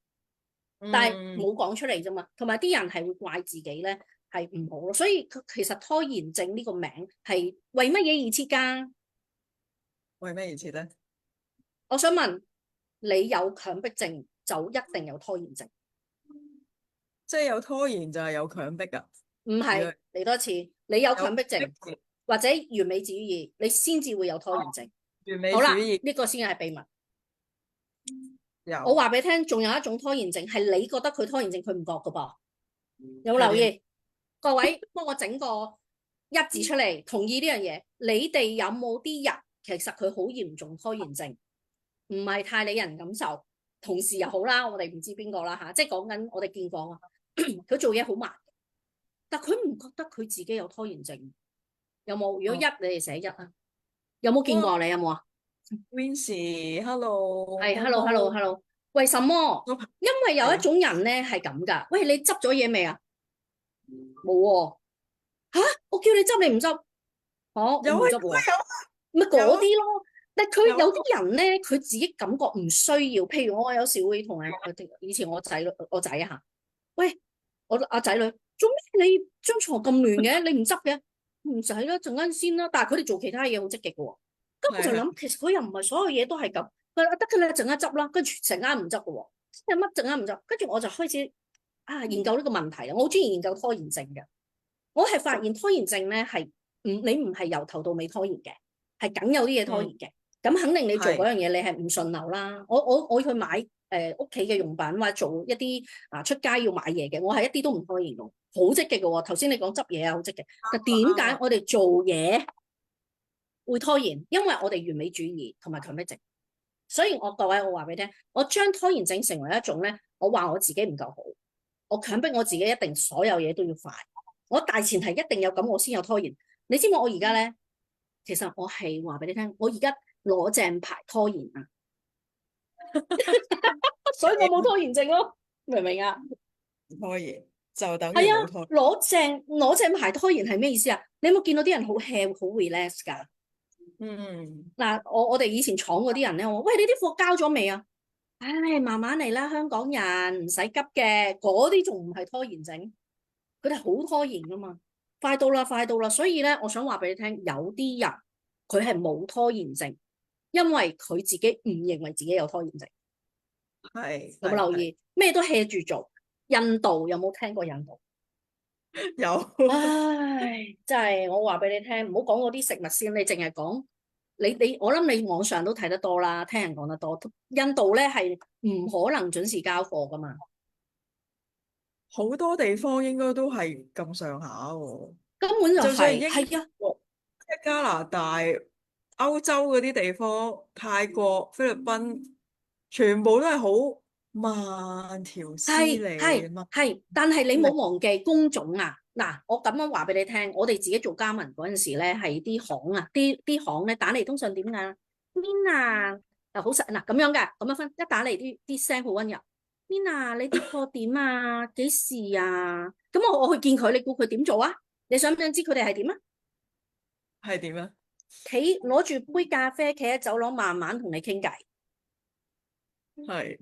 Speaker 1: 但係冇講出嚟啫嘛，同埋啲人係會怪自己咧係唔好咯，所以其實拖延症呢個名係為乜嘢而設噶？
Speaker 2: 為咩而設咧？
Speaker 1: 我想問你有強迫症就一定有拖延症？
Speaker 2: 即係有拖延就係有強迫噶？
Speaker 1: 唔係，嚟多次，你有強迫症
Speaker 2: 有
Speaker 1: 或者完美主義，你先至會有拖延症。
Speaker 2: 完美
Speaker 1: 好啦，
Speaker 2: 主義
Speaker 1: 呢個先係秘密。我
Speaker 2: 有
Speaker 1: 話俾你聽，仲有一種拖延症係你覺得佢拖延症，佢唔覺噶噃。有冇留
Speaker 2: 係點？
Speaker 1: 意？各位幫我整個一字出嚟，同意呢樣嘢。你哋有冇啲人其實佢好嚴重拖延症，唔係太理人感受，同事又好啦，我哋唔知邊個啦吓，即係講緊我哋見過啊，佢做嘢好慢，但佢唔覺得佢自己有拖延症，有冇？如果一，你哋寫一啊，有冇見過？你有冇啊？
Speaker 2: Wincy，hello，
Speaker 1: 係，hello，為什麼？因為有一種人咧係咁噶，喂，你執咗嘢未啊？冇喎。吓，我叫你執你唔執，我唔
Speaker 2: 有啊，
Speaker 1: 執喎，咪嗰啲咯。但係佢有啲人咧，佢自己感覺唔需要。譬如我有時會同人，以前我仔女，我仔啊，喂，我阿仔女做咩？你張床咁亂嘅，你唔執嘅？唔使啦，陣間先啦。但係佢哋做其他嘢好積極嘅喎。咁我就諗，其實佢又唔係所有嘢都係咁。佢話得嘅啦，陣間執啦，跟住成間唔執嘅喎。有乜陣間唔執？跟住我就開始研究呢個問題啊！我好中意研究拖延症嘅。我係發現拖延症咧係你唔係由頭到尾拖延嘅，係梗有啲嘢拖延嘅。咁肯定你做嗰樣嘢，你係唔順流啦。我去買屋企嘅用品或者做一啲出街要買嘢嘅，我係一啲都唔拖延嘅，好積極嘅喎。頭先你講執嘢啊，好積極。但點解我哋做嘢會拖延？因為我哋完美主義同埋強迫症。所以各位，我話俾你聽，我將拖延症成為一種咧，我話我自己唔夠好，我強迫我自己一定所有嘢都要快。我大前提一定有咁，我先有拖延。你知唔知我而家咧？其實我係話俾你聽，我而家攞正牌拖延啊，所以我冇拖延症咯，明唔明啊？
Speaker 2: 拖延就等於
Speaker 1: 係啊，
Speaker 2: 冇拖延。
Speaker 1: 攞正牌拖延係咩意思啊？你有冇見到啲人好 hea 好 relax 㗎？嗱，我哋以前廠嗰啲人咧，我話喂，你啲貨交咗未啊？唉，慢慢嚟啦，香港人唔使急嘅，嗰啲仲唔係拖延症？佢哋好拖延噶嘛，快到啦，快到啦。所以咧，我想話俾你聽，有啲人佢係冇拖延症，因為佢自己唔認為自己有拖延症。
Speaker 2: 係
Speaker 1: 有冇留意？咩都 hea 住做。印度有冇聽過印度？
Speaker 2: 有。
Speaker 1: 唉，真係我話俾你聽，唔好講嗰啲食物先，你淨係講我諗你網上都睇得多啦，聽人講得多。印度咧係唔可能準時交貨噶嘛，
Speaker 2: 好多地方應該都係咁上下喎。
Speaker 1: 根本就
Speaker 2: 就算係
Speaker 1: 係
Speaker 2: 英
Speaker 1: 係啊，
Speaker 2: 國、加拿大、歐洲嗰啲地方、泰國、菲律賓，全部都係好慢條斯
Speaker 1: 係
Speaker 2: 理嘛。
Speaker 1: 係係，但係你冇忘記工種啊！嗱，我咁樣話俾你聽，我哋自己做家文嗰陣時咧，係啲行啊，啲行咧打嚟通常點㗎？Mina 又好實嗱咁樣㗎，咁樣分一打嚟啲聲好溫柔。Mina 你啲貨點啊？幾時啊？咁我去見佢，你估佢點做啊？你想唔想知佢哋係點啊？
Speaker 2: 係點啊？
Speaker 1: 攞住杯咖啡，企喺走廊慢慢同你傾偈。
Speaker 2: 係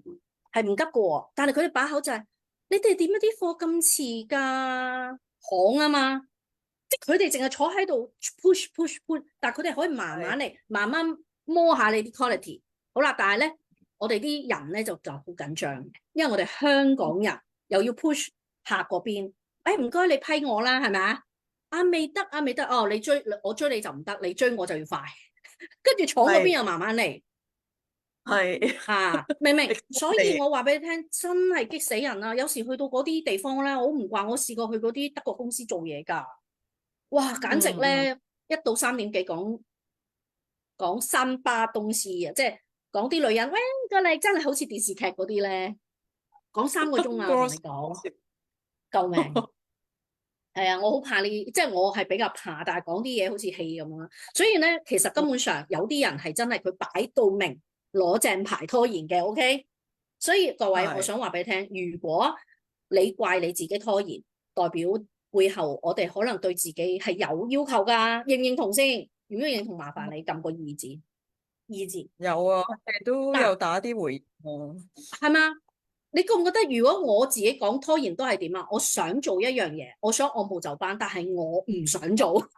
Speaker 1: 係唔急嘅喎，但係佢哋把口就係、你哋點解啲貨咁遲㗎？行啊嘛，即係佢哋淨係坐喺度 push，但係佢哋可以慢慢嚟，慢慢摸下你啲 quality。好啦，但係咧，我哋啲人咧就好緊張，因為我哋香港人又要 push 客嗰邊。誒唔該，你批我啦，係咪啊？啊未得啊未得，哦你追我追你就唔得，你追我就要快。跟住廠嗰邊又慢慢嚟。
Speaker 2: 係
Speaker 1: 明唔明？所以我話俾你聽，真係激死人啦！有時去到嗰啲地方咧，我唔慣，我試過去嗰啲德國公司做嘢㗎，哇，簡直咧一到3點幾講三巴東西啊，即係講啲女人喂過嚟，真係好似電視劇嗰啲咧，講3個鐘啊，我同你講，救命！係啊，我好怕呢，即係我係比較怕，但係講啲嘢好似戲咁啦。所以咧，其實根本上有啲人係真係佢擺到明攞正牌拖延嘅，OK。所以各位，我想話俾你聽，如果你怪你自己拖延，代表背後我哋可能對自己係有要求噶，認唔認同先？如果認同，麻煩你撳個二字，二字
Speaker 2: 有啊，我哋都有打啲回應
Speaker 1: 係嘛？你覺唔覺得如果我自己講拖延都係點啊？我想做一樣嘢，我想按部就班，但係我唔想做。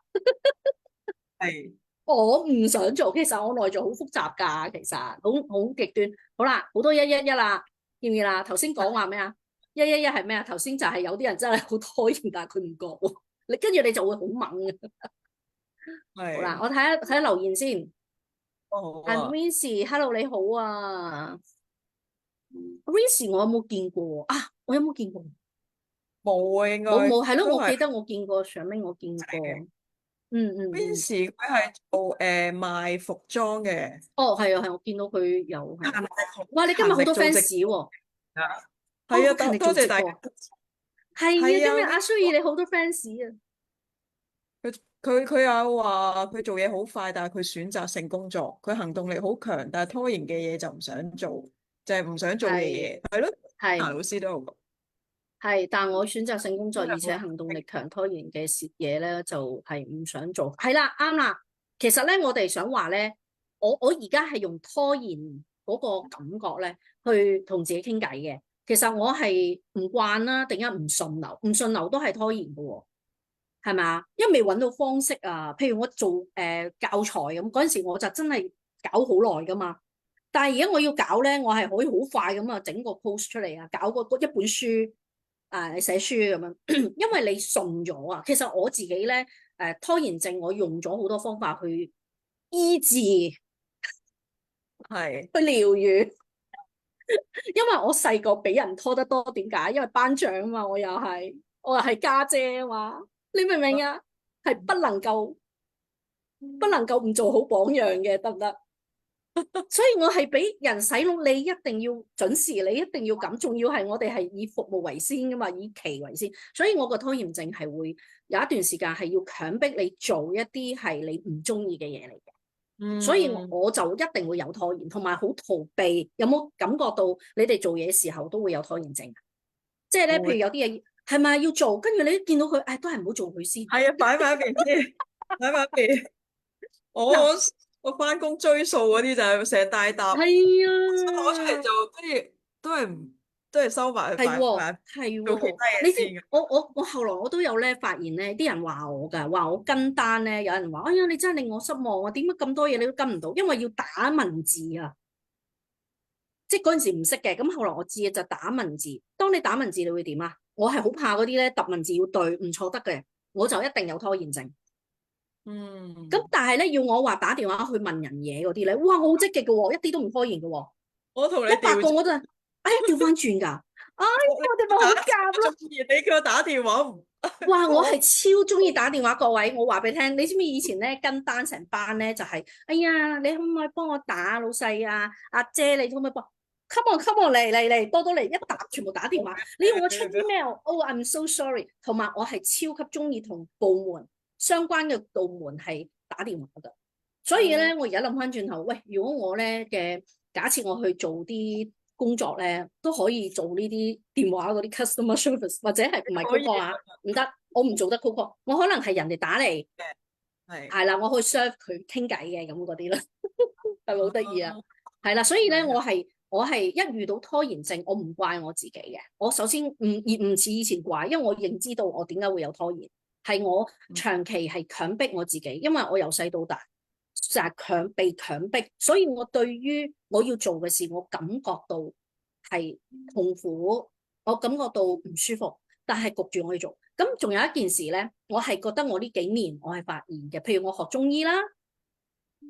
Speaker 2: 係
Speaker 1: 我唔想做，其實我內在好複雜噶，其實好極端。好啦，好多111啦，要唔要啦？頭先講話咩啊？111係咩啊？頭先就係有啲人真係好拖延，但係佢唔覺喎。你跟住你就會好猛嘅。好啦，
Speaker 2: 係
Speaker 1: 我睇下留言先。
Speaker 2: 好
Speaker 1: 係
Speaker 2: 啊，
Speaker 1: Vincy，Hello 你好啊。Vincy 我有冇見過啊？我有冇見過？
Speaker 2: 冇啊，應該
Speaker 1: 冇係咯，
Speaker 2: 都係。
Speaker 1: 我記得我見過上面我見過。嗯。
Speaker 2: Vincy 佢係做賣服裝嘅，
Speaker 1: 哦，係啊，係我見到佢有係。
Speaker 2: 勤力好
Speaker 1: 哇，你今日好多
Speaker 2: 勤力做
Speaker 1: fans
Speaker 2: 直
Speaker 1: 喎。
Speaker 2: 啊！
Speaker 1: 哦，
Speaker 2: 係啊，
Speaker 1: 好勤力做
Speaker 2: 多謝大家。
Speaker 1: 直播。係啊，
Speaker 2: 係啊
Speaker 1: 今日阿 Suri 你好多 fans 啊。
Speaker 2: 佢有話佢做嘢好快，但係佢選擇性工作，佢行動力好強，但係拖延嘅嘢就唔想做，就係唔想做嘅
Speaker 1: 係
Speaker 2: 嘢，係咯。
Speaker 1: 係
Speaker 2: 老師都有講，
Speaker 1: 係，但我選擇性工作，
Speaker 2: 真係
Speaker 1: 而且
Speaker 2: 好
Speaker 1: 行動力強，拖延嘅嘢咧就係唔想做。係啦，啱啦。其實咧，我哋想話咧，我而家係用拖延嗰個感覺咧，去同自己傾偈嘅。其實我係唔慣啦，定係唔順流，唔順流都係拖延嘅喎。係咪？因為未揾到方式啊。譬如我做教材咁嗰陣時，我就真係搞好耐噶嘛。但係而家我要搞咧，我係可以好快咁啊，整個 post 出嚟啊，搞個一本書啊，寫書咁樣。因為你順咗啊。其實我自己咧拖延症，我用咗好多方法去醫治、去
Speaker 2: 係
Speaker 1: 療愈。因為我細個俾人拖得多，點解？因為班長啊嘛，我又係家姐啊嘛，你明唔明啊？係不能夠唔做好榜樣嘅，得唔得？所以我係俾人洗腦，你一定要準時，你一定要咁，仲要係我哋係以服務為先噶嘛，以期為先。所以我個拖延症係會有一段時間係要強迫你做一啲係你唔中意嘅嘢嚟嘅。所以我就一定會有拖延，同埋好逃避。有冇感覺到你哋做嘢時候都會有拖延症？即係咧，譬如
Speaker 2: 會
Speaker 1: 有啲嘢係咪要做，跟住你見到佢，都係唔好做佢先。
Speaker 2: 係啊，擺埋一邊先，擺埋一邊。我
Speaker 1: 嗱，
Speaker 2: 我翻工追數嗰啲就係成大沓
Speaker 1: 係
Speaker 2: 攞出嚟
Speaker 1: 啊。
Speaker 2: 做，跟住都係收埋去
Speaker 1: 係喎，
Speaker 2: 擺擺
Speaker 1: 係喎，
Speaker 2: 做其他嘢
Speaker 1: 你知
Speaker 2: 先嘅。
Speaker 1: 我後來我都有咧發現咧，啲人話我㗎，話我跟單咧，有人話，哎呀，你真係令我失望啊！點解咁多嘢你都跟唔到？因為要打文字啊，即係嗰陣時唔識嘅，咁後來我知嘅就打文字。當你打文字，你會點啊？我係好怕嗰啲咧，揼文字要對唔錯得嘅，我就一定有拖延症。咁但係咧，要我話打電話去問人嘢嗰啲咧，哇，我好積極嘅喎，一啲都唔拖延嘅喎。
Speaker 2: 我同你
Speaker 1: 100個我都係，哎呀，調翻轉㗎，哎呀，我哋咪好夾咯。
Speaker 2: 中意你叫我打電話唔？
Speaker 1: 哇！我係超中意打電話，各位，我話俾你聽，你知唔知以前咧跟單成班咧就係、哎呀，你可唔可以幫我打老細啊？阿姐，你可唔可以幫？Come on come on 嚟，多嚟，一打全部打電話。你要我出 email？Oh I'm so sorry。同埋我係超級中意同部門相關嘅部門係打電話㗎。所以咧，我而家諗翻轉頭，喂，如果我咧嘅假設我去做啲工作咧，都可以做呢啲電話嗰啲 customer service， 或者係唔係 call call 啊？唔得，我唔做得 call call，我可能係人哋打嚟，係啦，我去 serve 佢傾偈嘅咁嗰啲啦，係咪好得意啊？係啦，所以咧，我係一遇到拖延症，我唔怪我自己嘅。我首先唔似以前怪，因為我認知到我點解會有拖延，係我長期係強迫我自己，因為我由細到大就係被強迫，所以我對於我要做嘅事，我感覺到係痛苦，我感覺到唔舒服，但係焗住我去做。咁仲有一件事咧，我係覺得我呢幾年我係發現嘅，譬如我學中醫啦，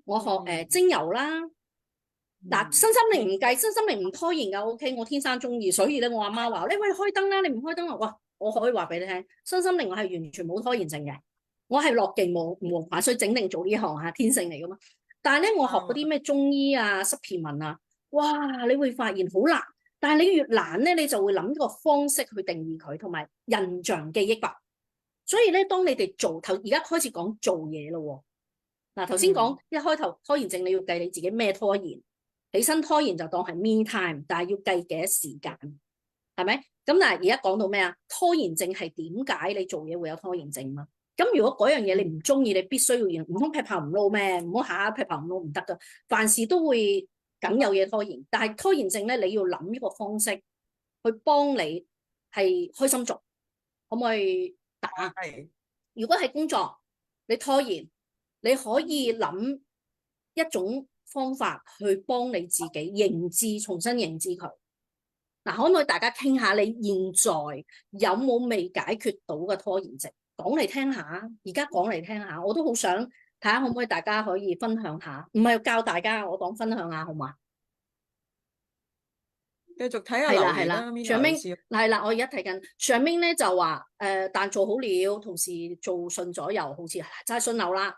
Speaker 1: 我學精油啦。嗱，身心靈唔計，身心靈唔拖延噶，OK，我天生中意，所以咧我阿媽話，你喂開燈啦，你唔開燈啊，哇，我可以話俾你聽，身心靈我係完全冇拖延症嘅，我係樂極無反，所以整定做呢行啊，天性嚟噶嘛。但係咧，我學嗰啲咩中醫啊、supplement啊，哇，你會發現好難，但係你越難咧，你就會諗個方式去定義佢，同埋印象記憶法。所以咧，當你哋而家開始講做嘢咯，嗱，頭先講一開頭拖延症，你要計你自己咩拖延。起身拖延就當係 mean time，但係要計幾多時間，係咪？咁但係而家講到咩啊？拖延症係點解你做嘢會有拖延症嘛？咁如果嗰樣嘢你唔中意，你必須要完，唔通劈炮唔撈咩？唔好下下劈炮唔撈唔得噶，凡事都會梗有嘢拖延。但係拖延症咧，你要諗呢個方式去幫你係開心做，可唔可以打？如果係工作，你拖延，你可以諗一種方法去幫你自己認知，重新認知佢。嗱，可唔可以大家傾下你現在有冇未解決到嘅拖延症？講嚟聽下，而家講嚟聽下，我都好想睇下可唔可以大家可以分享下，唔係教大家，我講分享下好嘛？
Speaker 2: 繼續睇下留言啦。
Speaker 1: 上面係啦，我而家睇緊上面咧就話但做好了，同時做順咗又好似就係順流啦。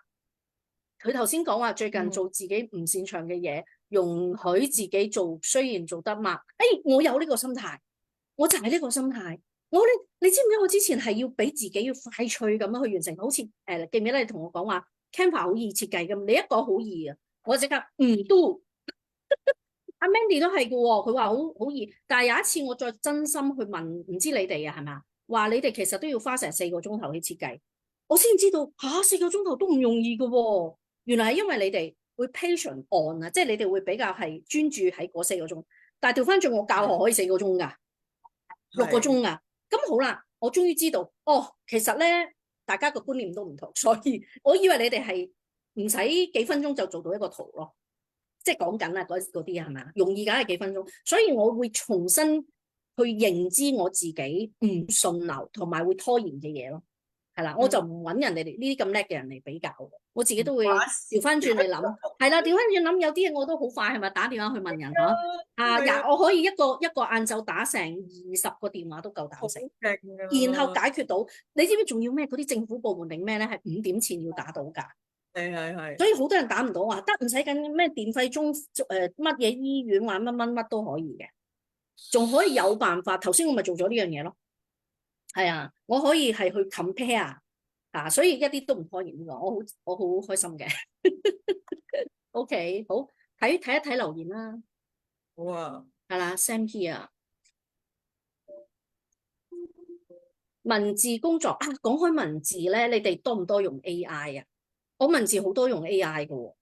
Speaker 1: 佢頭先講話最近做自己唔擅長嘅嘢，容許自己做，雖然做得慢。我有呢個心態，我就係呢個心態。你知唔知我之前係要俾自己要快脆咁樣去完成？好似記唔記得你同我講話 Canva 好易設計咁，你一講好易啊，我即刻唔都。阿 Mandy 都係嘅喎，佢話好易。但係有一次我再真心去問，唔知你哋啊係咪？話你哋其實都要花成4個鐘頭去設計，我先知道4個鐘頭都唔容易嘅喎。原來係因為你哋會 patient on 啊，即係你哋會比較係專注喺嗰4個鐘。但係調翻轉我教學可以4個鐘㗎，6個鐘㗎。咁好啦，我終於知道，其實咧大家個觀念都唔同，所以我以為你哋係唔使幾分鐘就做到一個圖咯。即係講緊啦，嗰啲係咪啊？容易梗係幾分鐘，所以我會重新去認知我自己唔順流同埋會拖延嘅嘢咯。係啦，我就唔揾人哋呢啲咁叻嘅人嚟比較，我自己都會調翻轉嚟諗。係啦，調翻轉諗，有啲嘢我都好快係咪打電話去問人嚇？我可以一個晏晝打成20個電話都夠打成，然後解決到。你知唔知仲要咩？嗰啲政府部門定咩咧？係5點前要打到㗎。
Speaker 2: 係，
Speaker 1: 所以好多人打唔到啊，得唔使緊咩電費中乜嘢醫院話乜都可以嘅，仲可以有辦法。頭先我咪做咗呢樣嘢咯，係啊，我可以係去 compare 所以一啲都唔拖延呢個，我好開心嘅。OK， 好，睇一睇留言啦。
Speaker 2: 好啊，
Speaker 1: 係啦 ，Sam here。文字工作講開文字咧，你哋多唔多用 AI 啊？我文字好多用 AI 嘅喎，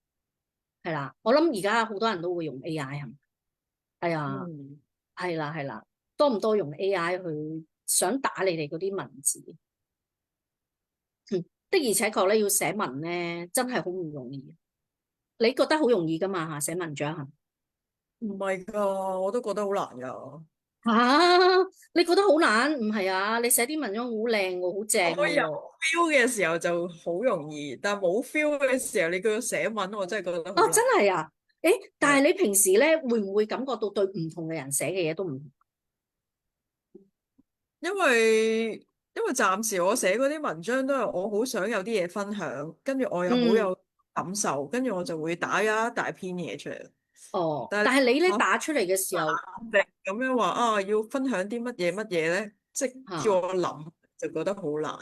Speaker 1: 係啦，我諗而家好多人都會用 AI 係咪？係啊，係啦，多唔多用 AI 去想打你哋嗰啲文字？的而且確咧，要寫文咧，真係好唔容易。你覺得好容易噶嘛？寫文章係？
Speaker 2: 唔係噶，我都覺得好難噶。
Speaker 1: 嚇，你覺得好難？唔係啊，你寫啲文章好靚喎，好正
Speaker 2: 我有
Speaker 1: 喎。
Speaker 2: feel 嘅時候就好容易，但係冇 feel 嘅時候，你叫我寫文，我真係覺得好
Speaker 1: 哦，真
Speaker 2: 難。
Speaker 1: 係啊？誒，
Speaker 2: 係啊，
Speaker 1: 但係你平時咧會唔會感覺到對唔同嘅人寫嘅嘢都唔同？
Speaker 2: 因為暫時我寫嗰啲文章都係我好想有啲嘢分享，跟住我又好
Speaker 1: 嗯，
Speaker 2: 有感受，跟住我就會打咗一大篇嘢出嚟。
Speaker 1: 哦，
Speaker 2: 但係
Speaker 1: 但係你咧
Speaker 2: 嚇
Speaker 1: 打出嚟嘅時候
Speaker 2: 咁樣話啊，要分享啲乜嘢咧，即係叫
Speaker 1: 嚇。
Speaker 2: 我諗，就覺得好難。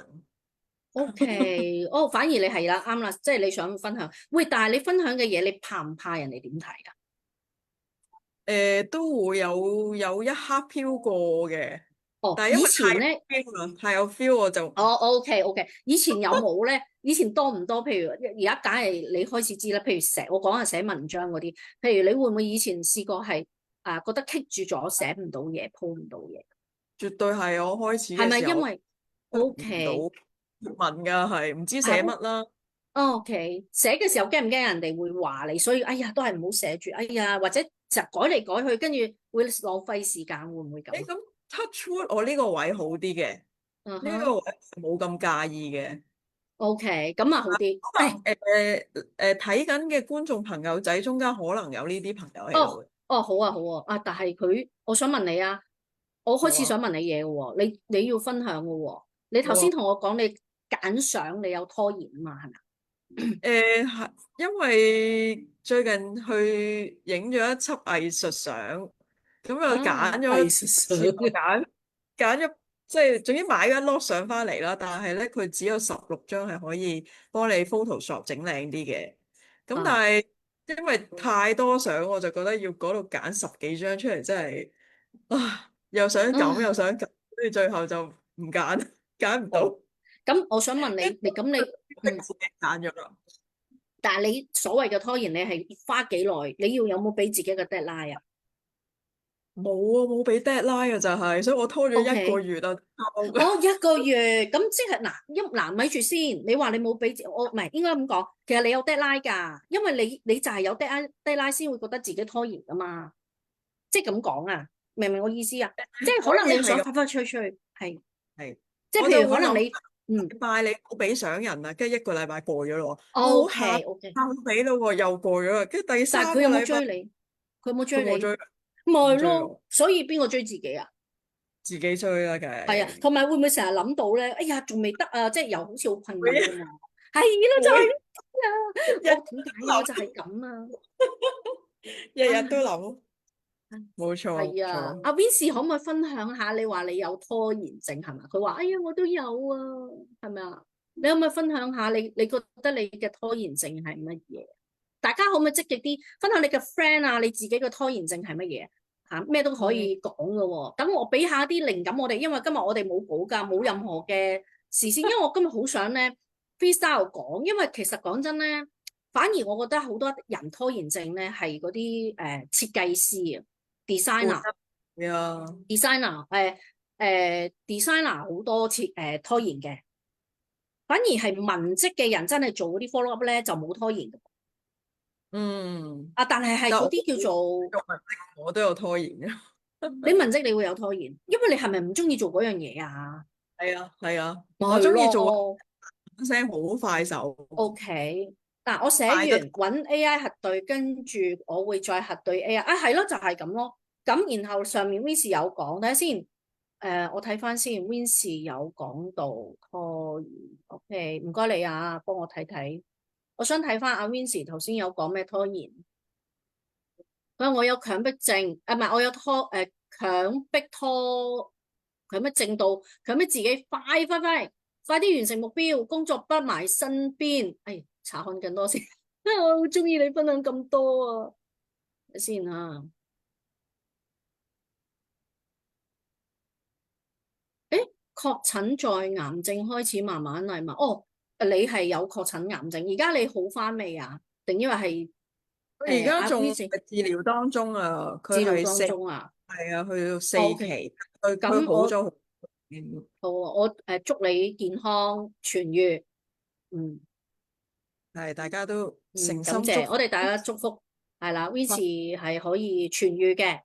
Speaker 1: OK，哦，反而你係啦，啱啦，即係你想分享。喂，但係你分享嘅嘢，你怕唔怕人哋點睇㗎？
Speaker 2: 都會有一刻飄過嘅，
Speaker 1: 哦，以
Speaker 2: 但係因為
Speaker 1: 前咧，
Speaker 2: 太 feel 啦，太有 feel 我就
Speaker 1: 哦，OK，以前有冇咧？以前多唔多？譬如而家梗係你開始知啦。譬如我講係寫文章嗰啲，譬如你會唔會以前試過係覺得棘住咗，寫唔到嘢，鋪唔到嘢？
Speaker 2: 絕對係我開始
Speaker 1: 係
Speaker 2: 嘅時候
Speaker 1: 咪因為
Speaker 2: 唔到
Speaker 1: OK
Speaker 2: 文噶，係唔知
Speaker 1: 係
Speaker 2: 寫乜啦。
Speaker 1: OK 寫嘅時候驚唔驚人哋會話你？所以哎呀，都係唔好寫住。哎呀，或者就改嚟改去，跟住會浪費時間，會唔會咁？
Speaker 2: 咁 touch wood 我呢個位好啲嘅，呢個
Speaker 1: 嗯哼。
Speaker 2: 位冇咁介意嘅。
Speaker 1: OK，咁啊好啲。誒，
Speaker 2: 睇緊嘅觀眾朋友仔中間可能有呢啲朋友喺度
Speaker 1: 哦，
Speaker 2: 嘅。
Speaker 1: 哦，好啊，好啊，但係我想問你啊，我開
Speaker 2: 好啊，
Speaker 1: 始想問你嘢嘅喎，你要分享嘅喎，你頭
Speaker 2: 好啊。
Speaker 1: 先同我講你揀相，你有拖延啊嘛，係咪？
Speaker 2: 係因為最近去影咗一輯藝術相，咁又揀咗
Speaker 1: 藝術相。
Speaker 2: 前後揀咗，即係總之買咗一碌相翻嚟啦。但係咧，佢只有16張係可以幫你 Photoshop 整靚啲嘅。咁但
Speaker 1: 啊，
Speaker 2: 係因為太多相，我就覺得要嗰度揀10幾張出嚟，真係啊，又想咁又
Speaker 1: 唉，
Speaker 2: 想咁，跟住最後就唔揀，揀唔
Speaker 1: 好。
Speaker 2: 到，
Speaker 1: 咁我想問你，你咁你，嗯，
Speaker 2: 逼自己揀咗啦。
Speaker 1: 但係你所謂嘅拖延，你係花幾耐？你要有冇俾自己個 deadline 啊
Speaker 2: 冇啊，冇俾 deadline 啊，就係，所以我拖咗一個
Speaker 1: ？OK。
Speaker 2: 月啊。
Speaker 1: 哦，一個月咁即係嗱，咪住先。你話你冇俾我，唔係應該咁講。其實你有 deadline 㗎，因為你就係有 deadline 先會覺得自己拖延㗎嘛。即係咁講啊，明唔明我意思啊？即係可能你想
Speaker 2: 可以係咁，
Speaker 1: 快快脆脆，係
Speaker 2: 係，
Speaker 1: 即係
Speaker 2: 我就會諗
Speaker 1: 譬如可能你嗯
Speaker 2: 禮拜你冇俾上人啊，跟住一個禮拜過咗咯喎，我好下
Speaker 1: ，OK OK，
Speaker 2: 冇俾咯喎，又過咗啦，跟住第
Speaker 1: 但係佢有冇
Speaker 2: 三個禮拜
Speaker 1: 追你？佢有冇追你？
Speaker 2: 佢冇追，
Speaker 1: 咪係咯，
Speaker 2: 唔追我，
Speaker 1: 所以邊個追自己啊？
Speaker 2: 自己追啦，梗
Speaker 1: 係啊，
Speaker 2: 係
Speaker 1: 同埋會唔會成日諗到咧？哎呀，仲未得啊！即係又好似好困
Speaker 2: 會
Speaker 1: 擾咁啊！係啦，就係
Speaker 2: 會
Speaker 1: 啊，
Speaker 2: 日
Speaker 1: 我點解啊？我
Speaker 2: 諗，
Speaker 1: 就係咁啊！
Speaker 2: 日日都
Speaker 1: 唉，
Speaker 2: 諗，冇錯冇
Speaker 1: 係啊，
Speaker 2: 錯。
Speaker 1: 阿 Vincy 可唔可以分享下？你話你有拖延症係咪？佢話：哎呀，我都有啊，係咪啊？你可唔可以分享下你覺得你嘅拖延症係乜嘢？大家可唔可以積極啲分享你嘅 friend 啊？你自己嘅拖延症係乜嘢？嚇咩都可
Speaker 2: 嗯，
Speaker 1: 以講㗎喎。等我俾下啲靈感我哋，因為今日我哋冇稿㗎，冇任何嘅事先。因為我今日好想咧 freestyle 講，因為其實講真咧，反而我覺得好多人拖延症咧係嗰啲設計師啊
Speaker 2: 會
Speaker 1: ，designer。
Speaker 2: 係啊，designer
Speaker 1: 好多拖延嘅，反而係文職嘅人真係做嗰啲 follow up 咧就冇拖延嘅。
Speaker 2: 嗯，
Speaker 1: 但係
Speaker 2: 但我
Speaker 1: 嗰啲叫做
Speaker 2: 我都有拖延嘅。
Speaker 1: 你文職你會有拖延，因為你係咪唔中意做嗰樣嘢啊？
Speaker 2: 係啊係啊，我
Speaker 1: 咪係
Speaker 2: 中意做
Speaker 1: 咯
Speaker 2: 一聲好快手，，OK。
Speaker 1: 嗱，我寫完
Speaker 2: 快得
Speaker 1: 揾 AI 核對，跟住我會再核對 AI。係咯，就係咁咯。咁然後上面 Wins 有講，睇下先。我睇翻先，Wins 有講到拖延，OK，唔該你啊，幫我睇睇。我想睇翻阿 Wins 頭先有講咩拖延。佢話我有強迫症，唔係我有強迫拖，佢咩症到強迫自己快啲完成目標，工作不埋身邊。查看更多先。我好中意你分享咁多啊！睇先啊，誒，確診在癌症開始慢慢嚟嘛？哦，你係有確診癌症，而家你好翻未啊？定因為係
Speaker 2: 佢而家
Speaker 1: 阿
Speaker 2: 仲
Speaker 1: V
Speaker 2: 係治療當中啊，
Speaker 1: 治療
Speaker 2: 佢係四，
Speaker 1: 當中啊？
Speaker 2: 係啊，去到四
Speaker 1: 哦，OK，
Speaker 2: 期，佢
Speaker 1: 咁我。
Speaker 2: 好咗好多。
Speaker 1: 好啊，我祝你健康痊愈。嗯
Speaker 2: 係大家都
Speaker 1: 嗯，
Speaker 2: 誠
Speaker 1: 感謝，
Speaker 2: 心祝福
Speaker 1: 我哋大家祝福係啦，Vinci 係可以痊愈嘅。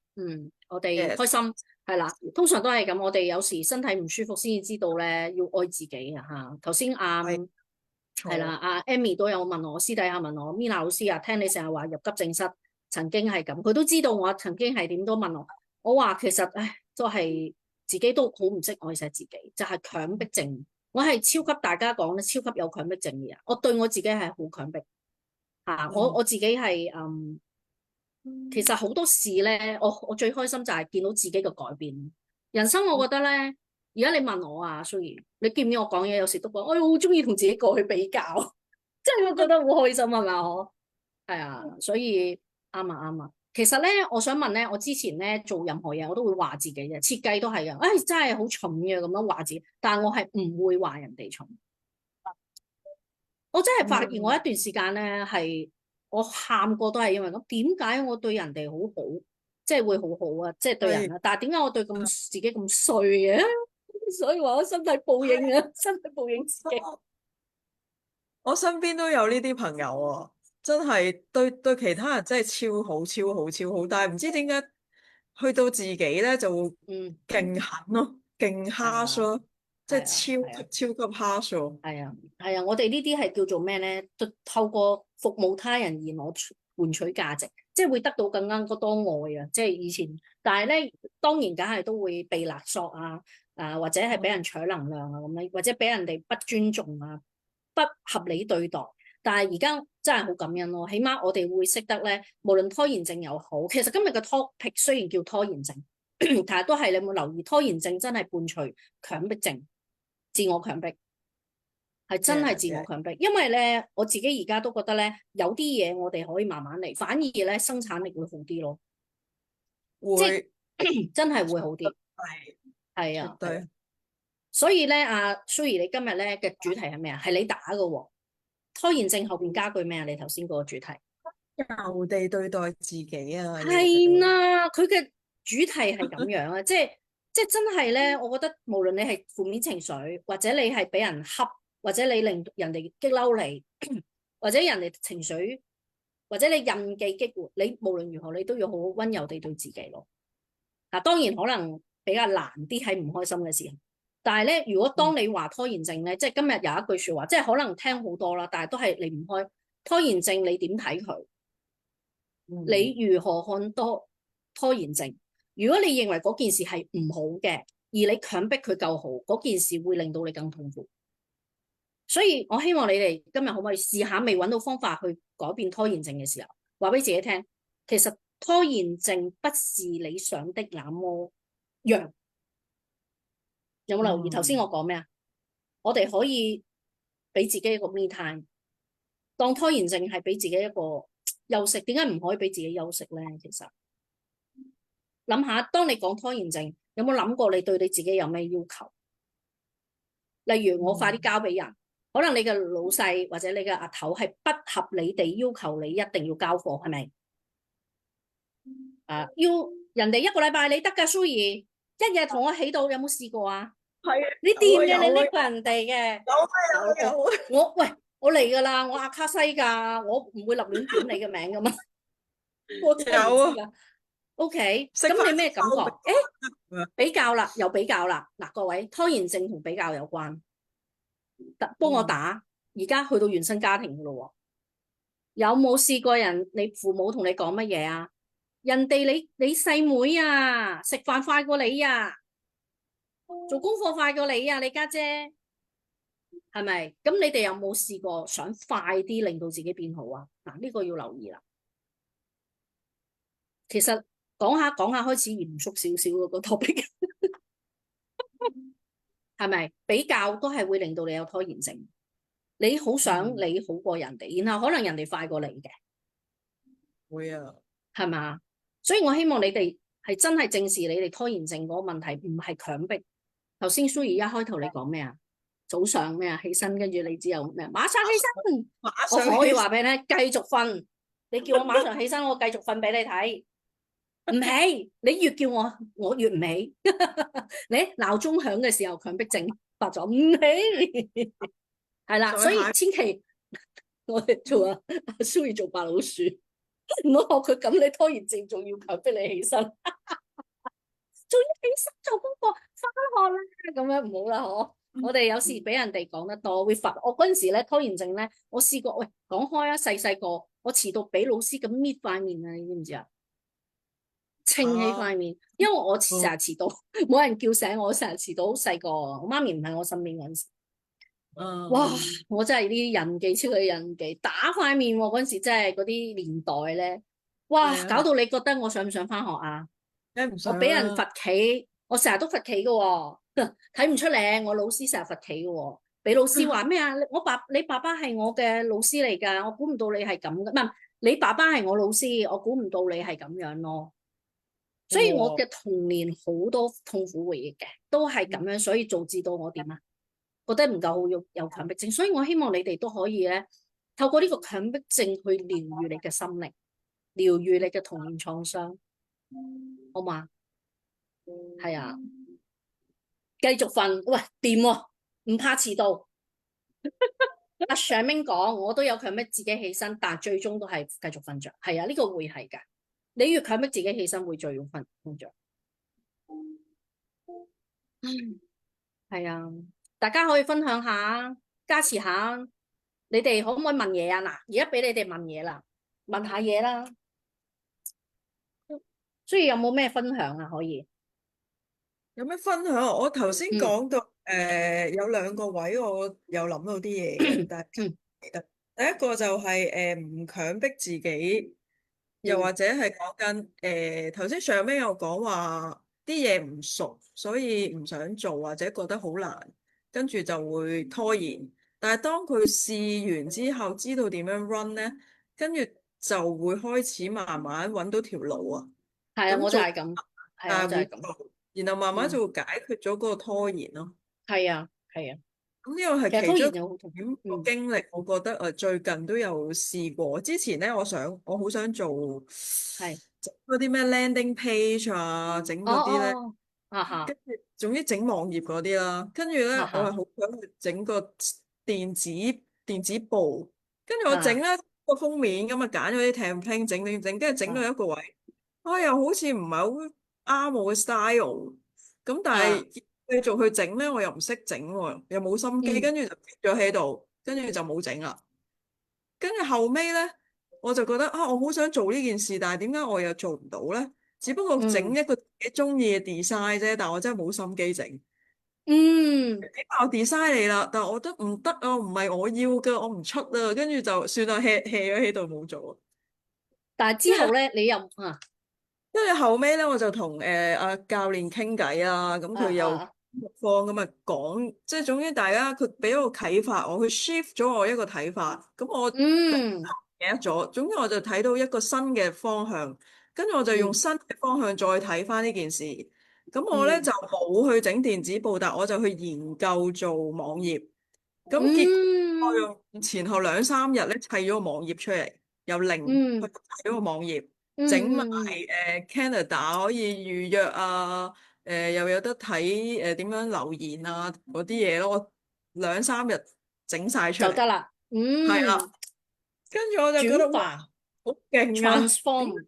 Speaker 1: 我哋
Speaker 2: 嘅。
Speaker 1: 開心係啦，通常都係咁。我哋有時身體唔舒服先至知道咧，要愛自己啊嚇。頭先
Speaker 2: 係
Speaker 1: 係啦，
Speaker 2: 錯。
Speaker 1: 阿 Amy 都有問我，私底下問我，Mina 老師啊，聽你成日話入急症室，曾經係咁，佢都知道我曾經係點，都問我。我話其實唉，都係自己都好唔識愛惜自己，就係強迫症。我係超級大家講咧，超級有強迫症嘅人。我對我自己係好強迫嚇，我自己係其實好多事咧，我最開心就係見到自己嘅改變。人生我覺得咧，而家你問我啊，蘇怡，你見唔見我講嘢有時都講，我好中意同自己過去比較，真係我覺得好開心係咪啊？我係啊，所以啱啊啱啊。其實咧，我想問咧，我之前咧做任何嘢我都會話自己嘅，設計都係嘅。唉，真係好蠢嘅咁樣話自己，但係我係唔會話人哋蠢。我真係發現我一段時間咧係我喊過都係因為咁，點解我對人哋好好，即係會好好啊，即係對人
Speaker 2: 係
Speaker 1: 啊，但係點解我對自己咁衰嘅？所以話我身體報應啊，身體報應自己。
Speaker 2: 我身邊都有呢啲朋友啊，真係對其他人真係超好超好超好，但係唔知點解去到自己咧就會
Speaker 1: 嗯，
Speaker 2: 勁狠咯，勁
Speaker 1: 係
Speaker 2: harsh
Speaker 1: 啊，
Speaker 2: 咯，即係
Speaker 1: 係啊，係啊。
Speaker 2: 超級超級 harsh 咯。
Speaker 1: 係啊，係啊，我哋呢啲係叫做咩咧？透過服務他人而攞換取價值，即係會得到更加多愛啊！即係以前，但係咧，當然梗係都會被勒索啊，或者係俾人取能量啊咁樣，或者俾人哋不尊重啊，不合理對待。但係而家真係好感恩咯，起碼我哋會識得咧，無論拖延症又好，其實今日嘅 topic 雖然叫拖延症，但係都係你有冇留意，拖延症真係伴隨強迫症、自我強迫。係真係自我強迫，因為咧我自己而家都覺得咧，有啲嘢我哋可以慢慢嚟，反而咧生產力會好啲咯，即係
Speaker 2: 會
Speaker 1: 真係會好啲。
Speaker 2: 係
Speaker 1: 係啊，係啊。
Speaker 2: 絕對
Speaker 1: 所以咧，阿蘇怡，你今日咧嘅主題係咩啊？係你打嘅喎，拖延症後邊加句咩啊？你頭先嗰個主題
Speaker 2: 柔地對待自己啊，要
Speaker 1: 係啦，佢嘅主題係咁樣啊，即係真係咧，我覺得無論你係負面情緒，或者你係俾人恰，或者你令人哋激嬲你，或者人哋情緒，或者你印記激活，你無論如何，你都要好好溫柔地對自己咯。嗱，當然可能比較難啲喺唔開心嘅時候，但係咧，如果當你話拖延症咧，即係今日有一句說話，即係可能聽好多啦，但係都係離唔開拖延症，你點睇佢？你如何看拖延症？如果你認為嗰件事係唔好嘅，而你強迫佢夠好，嗰件事會令到你更痛苦。所以我希望你哋今日可唔可以試下，未揾到方法去改變拖延症嘅時候，話俾自己聽，其實拖延症不是你想的那麼樣。有冇留意頭先我講咩啊？我哋可以俾自己一個 me time，當拖延症係俾自己一個休息。點解唔可以俾自己休息咧？其實諗下，當你講拖延症，有冇諗過你對你自己有咩要求？例如我快啲交俾人，可能你嘅老細或者你嘅阿頭係不合理地要求你一定要交貨，係咪？要人哋一個禮拜你得㗎，蘇怡，一日同我起到，有冇試過啊？
Speaker 2: 係啊，
Speaker 1: 你掂嘅，你
Speaker 2: 有啊
Speaker 1: 叻過人哋嘅。
Speaker 2: 有啊，
Speaker 1: 喂，我嚟噶啦，我阿卡西噶，我唔會立亂點你嘅名噶嘛，我真係唔
Speaker 2: 有啊，
Speaker 1: 知噶。OK，
Speaker 2: 食飯
Speaker 1: 咁你咩感覺？誒，
Speaker 2: 啊
Speaker 1: 比較啦，又比較啦。嗱，各位，拖延症同比較有關。幫我打，而家去到原生家庭噶咯。有冇試過你父母同你講乜嘢啊？人哋你細妹啊，食飯快過你啊，做功課快過你啊，你家姐係咪？咁你哋有冇試過想快啲令到自己變好啊？嗱，呢個要留意啦。其實講下講下開始嚴肅少少嗰個 topic，係咪？比較都係會令到你有拖延症。你好想你好過人哋，然後可能人哋快過你嘅，
Speaker 2: 會啊，
Speaker 1: 係嘛？所以我希望你哋係真係正視你哋拖延症嗰個問題，唔係強迫。頭先蘇怡一開頭你講咩啊？早上咩啊？起身跟住你之後咩？馬上起身，
Speaker 2: 馬上
Speaker 1: 我可以話俾你聽，繼續瞓。你叫我馬上起身，我繼續瞓俾你睇。唔起，你越叫我，我越唔起。你鬧鐘響嘅時候，強迫症發咗唔起，係啦。所以千祈我哋做阿蘇怡做白老鼠，唔好學佢咁。你拖延症仲要強迫你起身，做一起身做功課，翻學啦，咁樣唔好啦，我哋有時俾人哋講得多會罰。我嗰陣時咧拖延症咧，我試過喂講開啊，細細個我遲到俾老師咁搣塊面啊，你知唔知啊？撐起
Speaker 2: 啊，
Speaker 1: 塊面，因為我成
Speaker 2: 嗯
Speaker 1: 日遲到，冇人叫醒我，成日遲到，好細個，我媽咪唔喺我身邊嗰陣時。哇！
Speaker 2: 嗯，
Speaker 1: 我真係啲印記，超級印記，打塊面喎！嗰陣時真係嗰啲年代咧，哇！
Speaker 2: 係啊係，
Speaker 1: 搞到你覺得我想唔想翻學啊？
Speaker 2: 梗唔
Speaker 1: 我
Speaker 2: 想啦。
Speaker 1: 俾人罰企，我成日都罰企嘅喎，睇唔出嚟。我老師成日罰企嘅喎，俾老師話咩啊？你爸爸係我嘅老師嚟㗎，我估唔到你係咁嘅，唔係你爸爸係我老師，我估唔到你係咁樣咯。所以我
Speaker 2: 哇，
Speaker 1: 嘅童年好多痛苦回憶嘅，都係咁樣，所以導致到我點啊？覺得唔夠好有強迫症，所以我希望你哋都可以咧，透過呢個強迫症去療愈你嘅心靈，療愈你嘅童年創傷，好嘛？係啊，繼續瞓，喂，掂喎，唔怕遲到。阿 Shermin 講，我都有強迫自己起身，但最終都係繼續瞓着。係啊，呢個會係㗎。你越強迫自己起身，會最要瞓着。係啊，大家可以分享下，加持下，你哋可唔可以問嘢啊？嗱，而家俾你哋問嘢啦，問下嘢啦。所以有冇咩分享啊？可以，
Speaker 2: 有咩分享啊？我頭先
Speaker 1: 嗯
Speaker 2: 講到有兩個位我有諗到啲嘢嘅，但係
Speaker 1: 嗯
Speaker 2: 記得第一個就係唔強迫自己，又
Speaker 1: 嗯，
Speaker 2: 或者係講緊頭先上邊有講話啲嘢唔熟，所以唔想做或者覺得好難，跟住就會拖延。但係當佢試完之後，知道點樣 run 咧，跟住就會開始慢慢揾到條路啊。
Speaker 1: 係啊，我就
Speaker 2: 咁做，
Speaker 1: 係咁，係啊，我
Speaker 2: 但係會
Speaker 1: 就係咁，
Speaker 2: 做，然後慢慢
Speaker 1: 嗯，
Speaker 2: 就會解決咗嗰個拖延咯。
Speaker 1: 係啊，係啊，
Speaker 2: 咁呢個
Speaker 1: 其實拖
Speaker 2: 係其中一
Speaker 1: 延有好痛，
Speaker 2: 點個
Speaker 1: 嗯，
Speaker 2: 經歷，我覺得最近都有試過。之前咧，我好想做
Speaker 1: 係，
Speaker 2: 整嗰啲咩 landing page 啊，整
Speaker 1: 哦
Speaker 2: 嗰啲咧，
Speaker 1: 哦，哈哈
Speaker 2: 跟住總之整網頁嗰啲啦。跟住咧，
Speaker 1: 哈哈
Speaker 2: 我係好想去整個電子電子報，跟住我整
Speaker 1: 哈
Speaker 2: 咧個封面咁啊，揀咗啲 template 整，跟住整到
Speaker 1: 哈
Speaker 2: 一個位，我又好似唔係好啱我嘅 style。咁但係
Speaker 1: 哈，
Speaker 2: 繼續去整咧，我又唔識整喎，又冇心機，
Speaker 1: 嗯
Speaker 2: 跟住就跌咗喺度，跟住就冇整啦。跟住後尾咧，我就覺得啊，我好想做呢件事，但係點解我又做唔到咧？只不過整
Speaker 1: 嗯
Speaker 2: 一個自己中意嘅 design 啫，但我真係冇心機整。
Speaker 1: 嗯，
Speaker 2: 起碼我 design 嚟啦，但係我覺得唔得啊，唔係我要嘅，我唔出啊，跟住就算啦，hea 咗喺度冇做。
Speaker 1: 但係
Speaker 2: 跟住
Speaker 1: 之後咧，你又啊
Speaker 2: 後尾咧，我就同阿教練傾偈啦，咁佢又
Speaker 1: 啊，
Speaker 2: 方咁啊講，即係總之大家佢俾咗個啟發我，佢 shift 咗我一個睇法，咁我
Speaker 1: 嗯
Speaker 2: 記得咗，總之我就睇到一個新嘅方向，跟住我就用
Speaker 1: 嗯
Speaker 2: 新嘅方向再睇翻呢件事，咁我咧
Speaker 1: 嗯
Speaker 2: 就冇去整電子報，但我就去研究做網頁，咁結果我
Speaker 1: 嗯
Speaker 2: 用前後兩三日咧砌咗個網頁出嚟，由零去
Speaker 1: 嗯
Speaker 2: 砌咗個網頁。
Speaker 1: 嗯
Speaker 2: 整埋
Speaker 1: 嗯嗯，Canada
Speaker 2: 可以預約啊，又有得睇點樣留言啊嗰啲嘢咯，我兩三日整晒出嚟，
Speaker 1: 就得啦，
Speaker 2: 係啦，
Speaker 1: 嗯，
Speaker 2: 跟住我就覺得哇，
Speaker 1: 轉化
Speaker 2: 好勁啊！點解
Speaker 1: transform，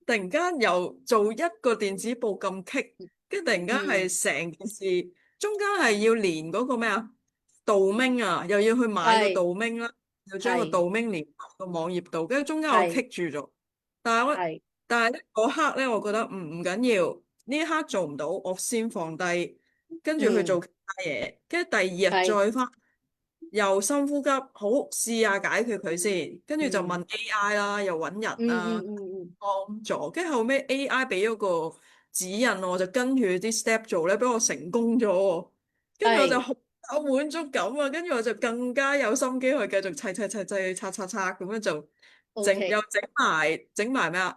Speaker 2: 突然間由做一個電子報咁棘，跟住突然間
Speaker 1: 嗯
Speaker 2: 係成件事中間係要連嗰個咩啊 domain 啊，又要去買個
Speaker 1: 係
Speaker 2: domain 啦，又將個
Speaker 1: 係
Speaker 2: domain 連個網頁度，跟住中間我棘
Speaker 1: 係
Speaker 2: 住咗。但係我，
Speaker 1: 係
Speaker 2: 但係咧嗰刻咧，我覺得唔緊要，呢一刻做唔到，我先放低，跟住去
Speaker 1: 嗯
Speaker 2: 做其他嘢，跟住第二日
Speaker 1: 係
Speaker 2: 再翻，又深呼吸，好試下解決佢先，跟住就
Speaker 1: 嗯
Speaker 2: 問 AI 啦，又揾人啊
Speaker 1: 嗯嗯嗯
Speaker 2: 幫助，跟住後尾 AI 俾咗個指引我，就跟住啲 step 做咧，俾我成功咗喎，跟住我就
Speaker 1: 係
Speaker 2: 好有滿足感啊，跟住我就更加有心機去繼續砌，刷咁樣就。又
Speaker 1: OK，
Speaker 2: 整埋咩啊？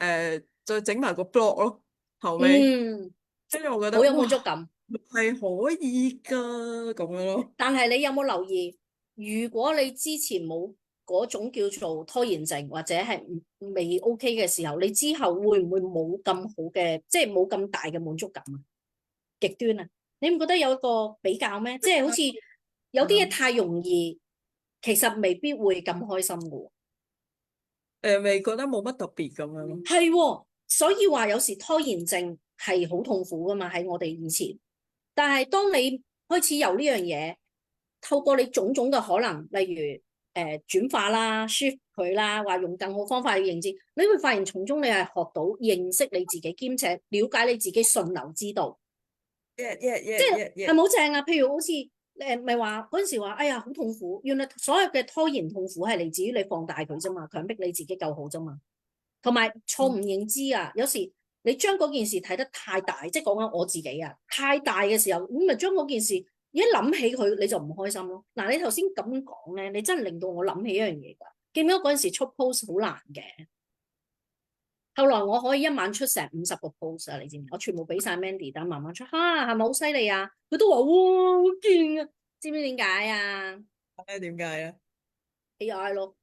Speaker 2: 再整埋個 blog 咯，後尾
Speaker 1: 嗯，
Speaker 2: 跟住我覺
Speaker 1: 好有滿足
Speaker 2: 哇，
Speaker 1: 感。
Speaker 2: 係可以噶咁樣咯。
Speaker 1: 但係你有冇留意，如果你之前冇嗰種叫做拖延症或者係未 OK 嘅時候，你之後會唔會冇咁好嘅，即係冇咁大嘅滿足感啊？極端啊！你唔覺得有一個比較咩？即係好似有啲嘢
Speaker 2: 嗯，
Speaker 1: 太容易，其實未必會咁開心嘅喎。
Speaker 2: 未覺得冇乜特別咁樣咯。
Speaker 1: 係喎，所以話有時拖延症係好痛苦噶嘛，喺我哋以前。但係當你開始有呢樣嘢，透過你種種嘅可能，例如轉化啦、shift 佢啦，話用更好方法去認知，你會發現從中你係學到認識你自己，兼且了解你自己順流之道。即係係好正啊！譬如好似咪話嗰陣時話，哎呀好痛苦，原來所有嘅拖延痛苦係嚟自於你放大佢啫嘛，強迫你自己夠好啫嘛，同埋錯誤認知啊！有時你將嗰件事睇得太大，即係講緊我自己啊，太大嘅時候，咁咪將嗰件事一諗起佢你就唔開心咯。嗱，你頭先咁講咧，你真係令到我諗起一樣嘢㗎。記唔記得嗰陣時出 post 好難嘅？後來我可以一晚出成50個 post 啊，你知唔知？我全部俾晒 Mandy，等慢慢出。嚇，係咪好犀利啊？佢都話哇好勁啊！知唔知點解啊
Speaker 2: 點解啊
Speaker 1: ？AI 咯，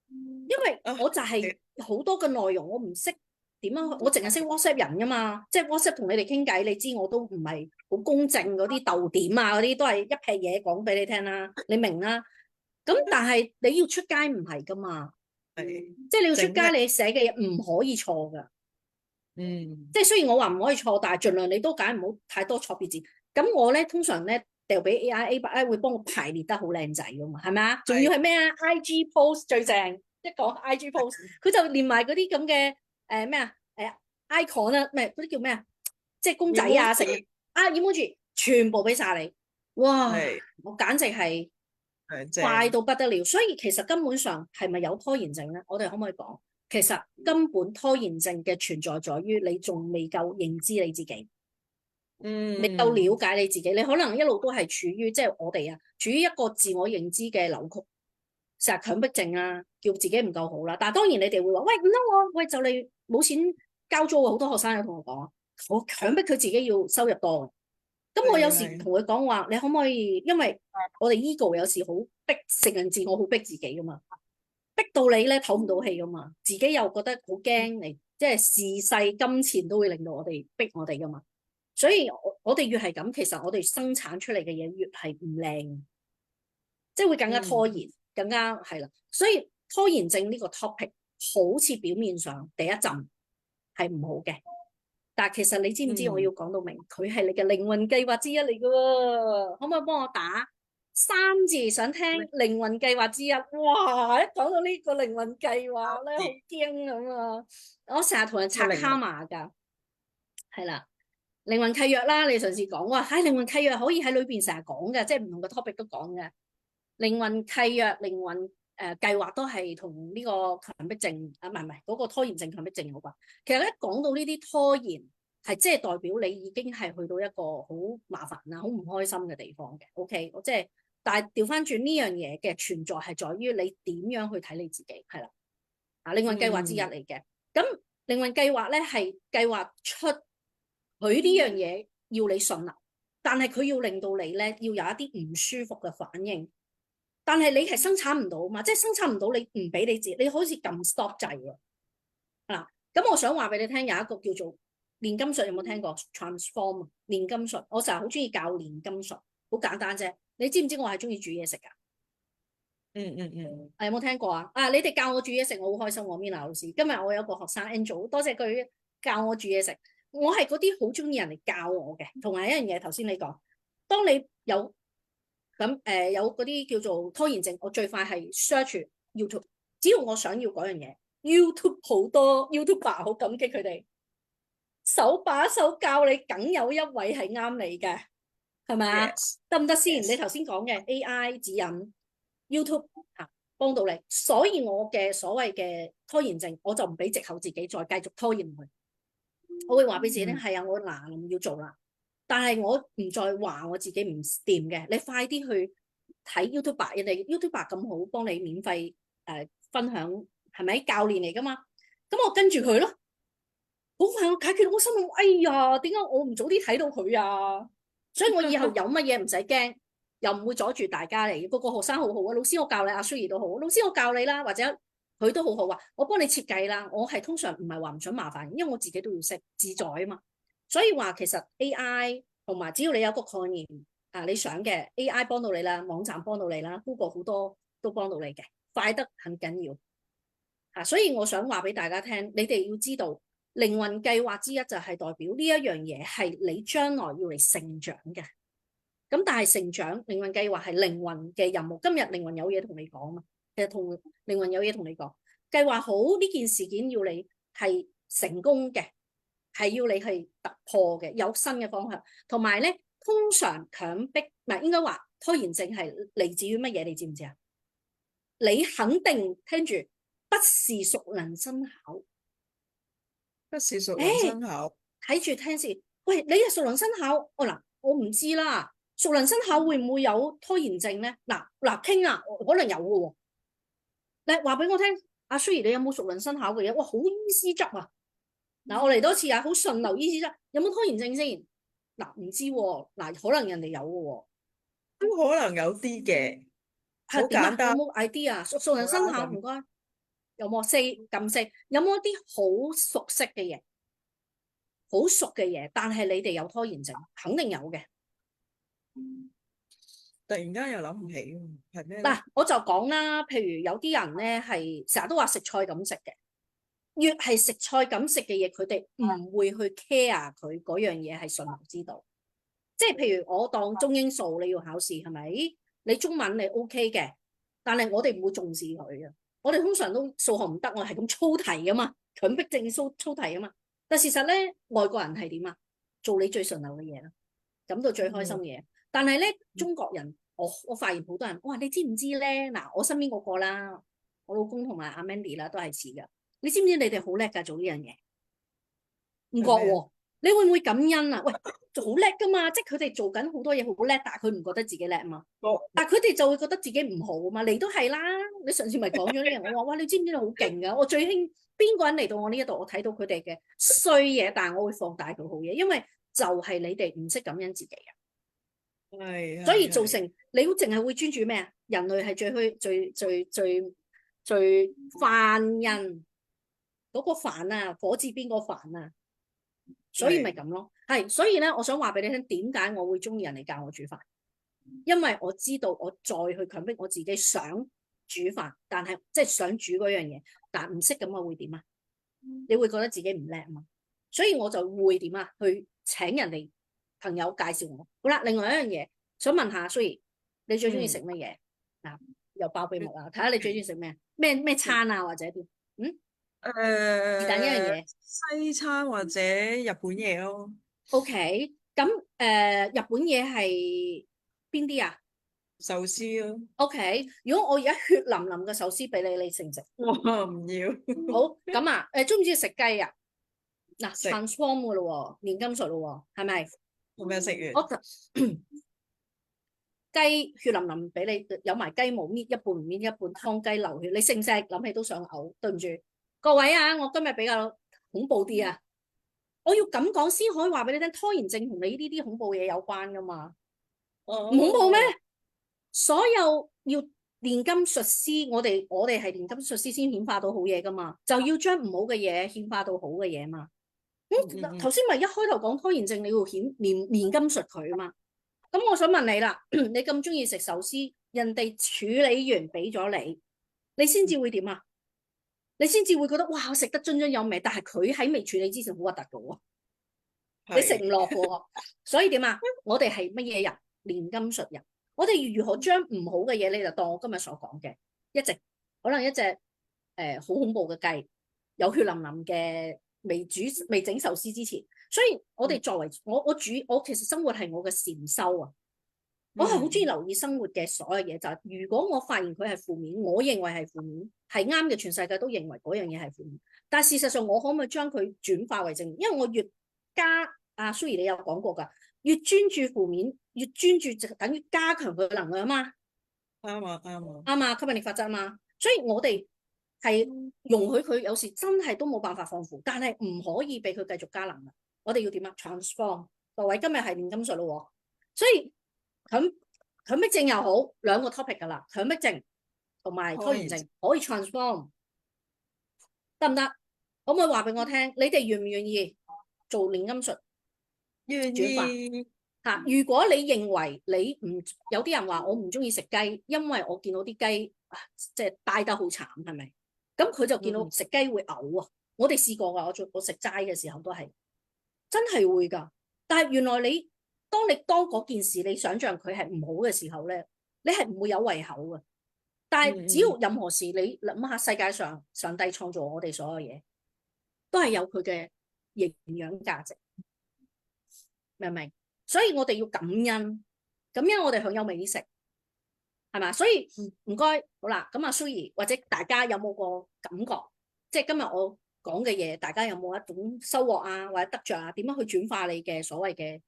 Speaker 1: 因為我就係好多嘅內容我唔識點樣，我淨係識 WhatsApp 人噶嘛，即係 WhatsApp 同你哋傾偈，你知我都唔係好公正嗰啲逗點啊嗰啲，都係一撇嘢講俾你聽啦，你明啦。咁但係你要出街唔係噶嘛。即係你要出街，你寫嘅嘢唔可以錯噶。即係雖然我話唔可以錯，但係盡量你都揀唔好太多錯別字。咁我咧通常咧掉俾 AI 會幫我排列得好靚仔噶嘛，係咪啊？仲要係咩啊？IG post 最正，一講 IG post，佢就連埋嗰啲咁嘅咩啊icon 啊，咩嗰啲叫咩啊？即係公仔啊，成emoji 全部俾晒你。哇！我簡直係〜快到不得了，所以其實根本上係咪有拖延症咧？我哋可唔可以講，其實根本拖延症嘅存在在於你仲未夠認知你自己，未夠了解你自己，你可能一路都係處於即係我哋啊，處於一個自我認知嘅扭曲，成日強迫症啊，叫自己唔夠好啦。但係當然你哋會話，喂唔通我喂就你冇錢交租啊？好多學生有同我講，我強迫佢自己要收入多。咁我有時同佢講話，你可唔可以？因為我哋 ego 有時好逼，成人自我好逼自己噶嘛，逼到你咧唞唔到氣噶嘛，自己又覺得好驚你，即係時勢金錢都會令到我哋逼我哋噶嘛。所以我哋越係咁，其實我哋生產出嚟嘅嘢越係唔靚，即係會更加拖延，更加係啦。所以拖延症呢個 topic 好似表面上第一陣係唔好嘅。但係其實你知唔知我要講到明，佢係你嘅靈魂計劃之一嚟嘅喎？可唔可以幫我打3字？想聽靈魂計劃之一？哇！一講到呢個靈魂計劃咧，好驚咁啊！我成日同人拆卡碼㗎，係啦，靈魂契約啦，你上次講話，靈魂契約可以喺裏邊成日講嘅，即係唔同嘅 topic 都講嘅。靈魂契約、靈魂計劃都係同呢個強迫症啊，唔係嗰個拖延症、強迫症有關。其實一講到呢啲拖延，係即係代表你已經係去到一個好麻煩啦、好唔開心嘅地方嘅。OK，我即係，但係調翻轉呢樣嘢嘅存在係在於你點樣去睇你自己，係啦。靈魂計劃之一嚟嘅。咁靈魂計劃咧係計劃出佢呢樣嘢要你信啦，但係佢要令到你咧要有一啲唔舒服嘅反應。但係你係生產唔到嘛，即係生產唔到，你唔俾你自己，你好似撳 stop 掣喎。嗱，咁我想話俾你聽，有一個叫做煉金術，有冇聽過 transform 煉金術？我成日好中意教煉金術，好簡單啫。你知唔知我係中意煮嘢食噶？有冇聽過啊？你哋教我煮嘢食，我好開心喎，Mina 老師。今日我有個學生 Angel，多謝佢教我煮嘢食。我係嗰啲好中意人嚟教我嘅。同埋一樣嘢，頭先你講，當你有有嗰啲叫做拖延症，我最快係 search YouTube， 只要我想要嗰樣嘢 ，YouTube 好多 YouTuber 好感激佢哋，手把手教你，梗有一位係啱你嘅，係咪啊？得唔得先？你頭先講嘅 AI 指引 YouTube 幫到你，所以我嘅所謂嘅拖延症，我就唔俾藉口自己再繼續拖延佢，我會話俾自己聽，係啊，我嗱要做啦。但係我唔再話我自己唔掂嘅，你快啲去睇 YouTuber， 人哋 YouTuber 咁好，幫你免費分享，係咪教練嚟噶嘛？咁我跟住佢咯，好快我解決到我心諗，哎呀，點解我唔早啲睇到佢啊？所以我以後有乜嘢唔使驚，又唔會阻住大家嚟。個學生好好啊，老師我教你，阿 Suri 都好，老師我教你啦，或者佢都好好啊，我幫你設計啦。我係通常唔係話唔想麻煩，因為我自己都要識自在啊嘛。所以話其實 AI 同埋只要你有個概念你想嘅 AI 幫到你啦，網站幫到你啦 ，Google 好多都幫到你嘅，快得很緊要所以我想話俾大家聽，你哋要知道靈魂計劃之一就係代表呢一樣嘢係你將來要嚟成長嘅。咁但係成長靈魂計劃係靈魂嘅任務。今日靈魂有嘢同你講嘛？其實同靈魂有嘢同你講，計劃好呢件事件要你係成功嘅，係要你係突破嘅，有新嘅方向。同埋咧，通常強迫唔係應該話拖延症係嚟自於乜嘢？你知唔知啊？你肯定聽住，不是熟能生巧，
Speaker 2: 不是熟能生巧。
Speaker 1: 睇住聽先。喂，你係熟能生巧，嗱，我唔知啦。熟能生巧會唔會有拖延症咧？嗱，傾啊，可能有嘅喎。你話俾我聽，阿 Suri 你有冇熟能生巧嘅嘢？哇，好醫師執啊！嗱，我嚟多次啊，好順流醫師執，有冇拖延症先？嗱，唔知喎，嗱，可能人哋有嘅喎，
Speaker 2: 都可能有啲嘅，好簡單。
Speaker 1: 有冇 idea？熟能生巧，唔該。有冇撳四？有冇一啲好熟悉嘅嘢？好熟嘅嘢，但係你哋有拖延症，肯定有嘅。
Speaker 2: 突然間又諗唔起，係咩？
Speaker 1: 嗱，我就講啦，譬如有啲人咧係成日都話食菜咁食嘅，越係食菜咁食嘅嘢，佢哋唔會去 care 佢嗰樣嘢係順流之道。即係譬如我當中英數你要考試係咪？你中文你 OK 嘅，但係我哋唔會重視佢嘅。我哋通常都數學唔得，我係咁粗題噶嘛，強迫症粗題啊嘛。但事實咧，外國人係點啊？做你最順流嘅嘢啦，感到最開心嘅嘢。但係咧，中國人，我發現好多人，哇！你知唔知咧？嗱，我身邊嗰個啦，我老公同埋阿 Mandy 啦，都係似噶。你知唔知你哋好叻噶做呢樣嘢？唔覺喎，你會唔會感恩啊？喂，好叻噶嘛！即係佢哋做緊好多嘢好叻，但係佢唔覺得自己叻啊嘛。但係佢哋就會覺得自己唔好啊嘛。你都係啦，你上次咪講咗呢樣，我話哇，你知唔知你好勁噶？我最興邊個人嚟到我呢一度，我睇到佢哋嘅衰嘢，但係我會放大佢好嘢，因為就係你哋唔識感恩自己啊。
Speaker 2: 係，
Speaker 1: 所以造成你淨係會專注咩啊？人類係最虛、最煩人嗰個煩啊，火字邊個煩啊？所以咪咁咯，係，所以咧，我想話俾你聽，點解我會中意人嚟教我煮飯？因為我知道我再去強迫我自己想煮飯，但係即係想煮嗰樣嘢，但唔識咁我會點啊？你會覺得自己唔叻啊嘛？所以我就會點啊？去請人哋朋友介紹我。好啦，另外一樣嘢想問下，所以你最中意食乜嘢？嗱，又爆秘密啦，睇下你最中意食咩？咩餐啊，或者點？是但一樣嘢，
Speaker 2: 西餐或者日本嘢咯。
Speaker 1: OK，咁日本嘢係邊啲啊？
Speaker 2: 壽司咯。
Speaker 1: OK，如果我而家血淋淋嘅壽司俾你，你食唔食？
Speaker 2: 我唔要。
Speaker 1: 好，咁啊，中唔中意食雞啊？嗱
Speaker 2: 食
Speaker 1: ，transform 嘅咯喎，煉金術咯喎，係咪？
Speaker 2: 我未食完。
Speaker 1: 我雞血淋淋俾你，有埋雞毛搣一半唔搣一半，湯雞流血，你食唔食？諗起都想嘔，對唔住各位啊！我今日比較恐怖啲啊，我要咁講先可以話俾你聽，拖延症同你呢啲恐怖嘢有關噶嘛？唔恐怖咩？所有要煉金術師，我哋係煉金術師先顯化到好嘢噶嘛，就要將唔好嘅嘢顯化到好嘅嘢嘛。頭先咪一開頭講拖延症，你要煉金術佢啊嘛。咁我想問你啦，你咁中意食壽司，人哋處理完俾咗你，你先至會點啊？你先至會覺得哇，我食得津津有味，但係佢喺未處理之前好核突噶喎，你食唔落喎。所以點啊？我哋係乜嘢人？煉金術人。我哋如何將唔好嘅嘢，你就當我今日所講嘅，可能一隻好恐怖嘅雞，有血淋淋嘅未整壽司之前，所以我哋作為我其實生活係我嘅禪修啊，我係好中意留意生活嘅所有嘢，就係如果我發現佢係負面，我認為係負面，係啱嘅，全世界都認為嗰樣嘢係負面，但係事實上我可唔可以將佢轉化為正面？因為我越加Suri 你有講過㗎，越專注負面，越專注就等於加強佢嘅能量啊嘛。
Speaker 2: 啱啊，啱啊，
Speaker 1: 啱啊，吸引力法則啊嘛。所以我哋係容許佢有時真係都冇辦法放負，但係唔可以俾佢繼續加能量。我哋要點啊 ？transform。各位今日係煉金術咯，所以強迫症又好，兩個 topic 噶啦，強迫症同埋拖延症可以 transform，得唔得？可唔可以話俾我聽？你哋願唔願意做煉金術？
Speaker 2: 願意
Speaker 1: 嚇！如果你認為你唔有啲人話我唔中意食雞，因為我見到啲雞即係帶得好慘，係咪？咁佢就見到食雞會嘔啊！我哋試過噶，我食齋嘅時候都係真係會噶。但係原來當嗰件事你想象佢係唔好嘅時候咧，你係唔會有胃口嘅。但係只要任何事，你諗下世界上上帝創造我哋所有嘢，都係有佢嘅營養價值，明唔明？所以我哋要感恩，感恩我哋享有美食，係嘛？所以唔該，好啦，咁阿蘇怡或者大家有冇個感覺？即係今日我講嘅嘢，大家有冇一種收穫啊，或者得着啊？點樣去轉化你嘅所謂嘅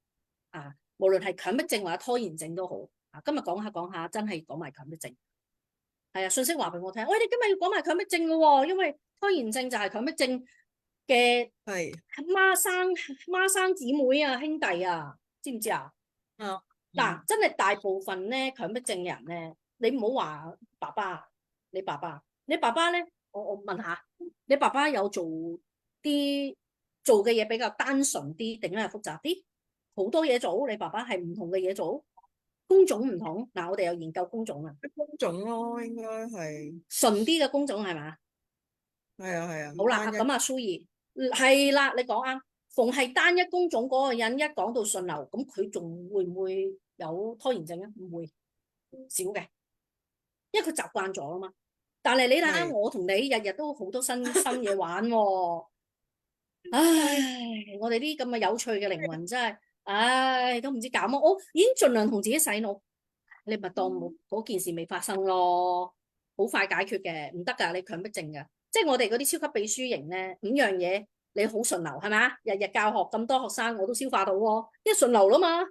Speaker 1: 無論係強迫症或者拖延症都好啊。今日講下，真係講埋強迫症。係啊，信息話俾我聽，喂，你今日要講埋強迫症嘅喎，因為拖延症就係強迫症嘅孖生姊妹啊，兄弟啊，知唔知啊？嗱，真係大部分咧強迫症人咧，你唔好話爸爸，你爸爸咧，我問下，你爸爸有做嘅嘢比較單純啲，定係複雜啲？好多嘢做，你爸爸係唔同嘅嘢做，工種唔同。嗱，我哋有研究工種啊，
Speaker 2: 工種咯，應該係
Speaker 1: 純啲嘅工種係嘛？
Speaker 2: 係啊。
Speaker 1: 好啦，咁阿蘇兒係啦，你講啱。逢係單一工種嗰個人一講到順流，咁佢仲會唔會有拖延症啊？唔會，少嘅，因為佢習慣咗啊嘛。但係你睇下，我同你日日都好多新嘢玩喎。唉，我哋啲咁嘅有趣嘅靈魂真係，唉，都唔知搞乜。我已經盡量同自己洗腦，你咪當冇嗰件事未發生咯，好快解決嘅，唔得噶，你強迫症噶。即係我哋嗰啲超級秘書型咧，5樣嘢你好順流係嘛？日日教學咁多學生，我都消化到喎，因為順流啦嘛。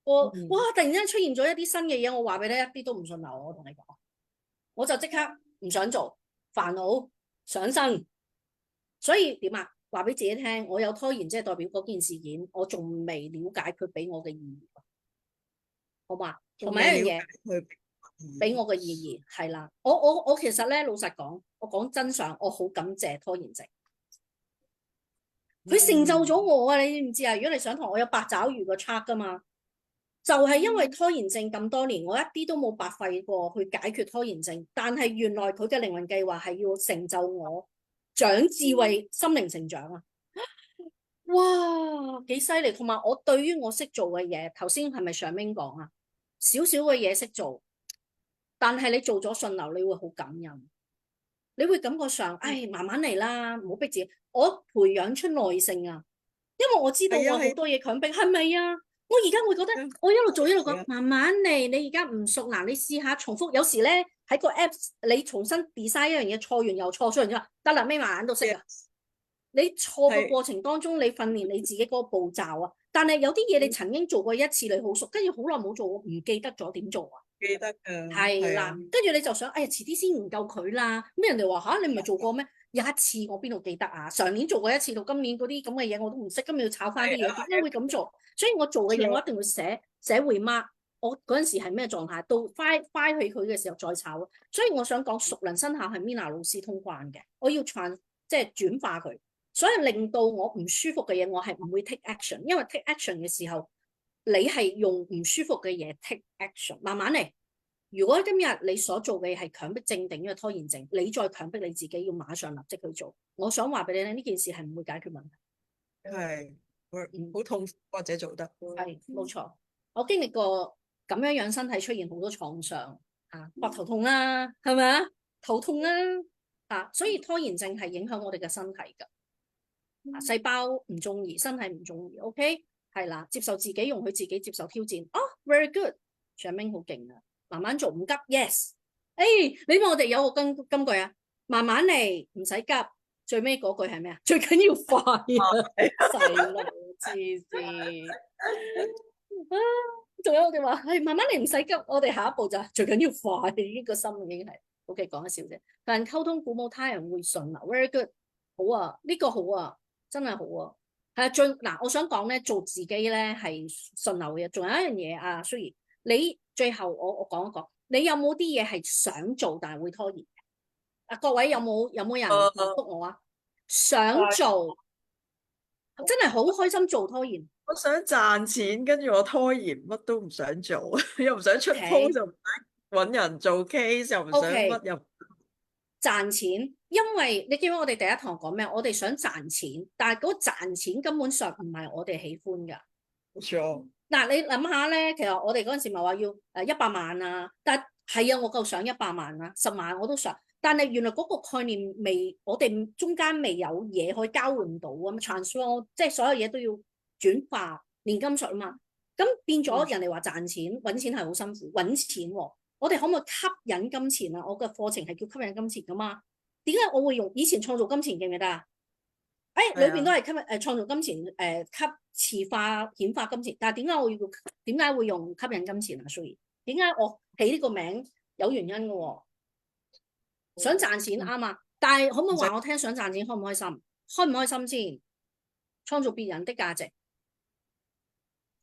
Speaker 1: 哇！突然間出現咗一啲新嘅嘢，我話俾你一啲都唔順流，我同你講，我就即刻唔想做，煩惱上身。所以點啊？話俾自己聽，我有拖延，即係代表嗰件事件我仲未了解佢俾我嘅意義，好嘛？同埋一樣嘢，佢俾我嘅意義係啦。我其實咧，老實講，我講真相，我好感謝拖延症，佢成就咗我啊！你知唔知啊？如果你想同我有八爪魚個 chart 噶嘛，就係因為拖延症咁多年，我一啲都冇白費過去解決拖延症。但係原來佢嘅靈魂計劃係要成就我長智慧、心靈成長啊！哇，幾犀利！同埋我對於我識做嘅嘢，頭先係咪上面講啊？少少嘅嘢識做，但係你做咗順流，你會好感恩，你會感覺上，唉，慢慢嚟啦，唔好逼自己。我培養出耐性啊，因為我知道我好多嘢強迫，係咪啊？我而家會覺得我一路做一路講，慢慢嚟。你而家唔熟嗱，你試下重複。有時咧喺個 apps 你重新 design 一樣嘢，錯完又錯，錯完之後得啦，眯埋眼都識啊。你錯嘅過程當中，你訓練你自己嗰個步驟啊。但係有啲嘢你曾經做過一次，你好熟，跟住好耐冇做，唔記得咗點做啊？
Speaker 2: 記得㗎，
Speaker 1: 係啦，跟住你就想，哎呀，遲啲先研究佢啦。咁人哋話吓，你唔係做過咩？有一次我邊度記得啊？上年做過一次，到今年嗰啲咁嘅嘢我都唔識，今年要炒翻啲嘢，點解會咁做？所以我做嘅嘢我一定會寫回 mark。我嗰陣時係咩狀態？到翻去佢嘅時候再炒。所以我想講，熟能生巧係 Mina 老師通關嘅，我要即係轉化佢。所以令到我唔舒服嘅嘢，我係唔會 take action，因為 take action 嘅時候，你係用唔舒服嘅嘢 take action，慢慢嚟。如果今日你所做嘅係強迫症定係拖延症，你再強迫你自己要馬上立即去做，我想話俾你聽，呢件事係唔會解決問題。
Speaker 2: 係，好痛苦或者做得
Speaker 1: 係冇錯。我經歷過咁樣身體出現好多創傷啊，膊頭痛啦，係咪啊？頭痛啦啊，所以拖延症係影響我哋嘅身體㗎。細胞唔中意，身體唔中意，OK 係啦，接受自己，容許自己接受挑戰。哦，very good，上明好勁啊，慢慢做，唔急 ，yes。你問我哋有個金句啊，慢慢嚟，唔使急。最尾嗰句係咩啊？最緊要快啊，細路黐線啊！仲有我哋話係慢慢嚟，唔使急。我哋下一步就係最緊要快，呢個心已經係 OK，講一笑啫。但溝通鼓舞他人會順流，very good，好啊，呢個好啊。真係好啊，係啊，嗱，我想講咧，做自己咧係順流嘅。仲有一樣嘢啊，雖然你最後我講一講，你有冇啲嘢係想做但係會拖延嘅？啊，各位有冇人覆我啊？想做，真係好開心做拖延。
Speaker 2: 我想賺錢，跟住我拖延，乜都唔想做，又唔想出 post，就唔想搵人做 case，又唔想乜又。
Speaker 1: 賺錢，因為你記唔記得我哋第一堂講咩？我哋想賺錢，但係嗰賺錢根本上唔係我哋喜歡㗎。
Speaker 2: 冇錯。
Speaker 1: 嗱，你諗下咧，其實我哋嗰陣時咪話要100萬啊，但係啊，我夠想100萬啊，10萬我都想，但係原來嗰個概念未，我哋中間未有嘢可以交換到啊嘛，transfer 即係所有嘢都要轉化現金術啊嘛，咁變咗人哋話賺錢揾錢係好辛苦，揾錢喎、我哋可唔可以吸引金錢啊？我嘅課程係叫吸引金錢噶嘛，點解我會用以前創造金錢記唔記得啊？裏邊都係吸引創造金錢吸磁化顯化金錢，但係點解會用吸引金錢啊？所以點解我起呢個名有原因嘅喎？想賺錢啱啊，但係可唔可以話我聽想賺錢開唔開心？開唔開心先？創造別人的價值。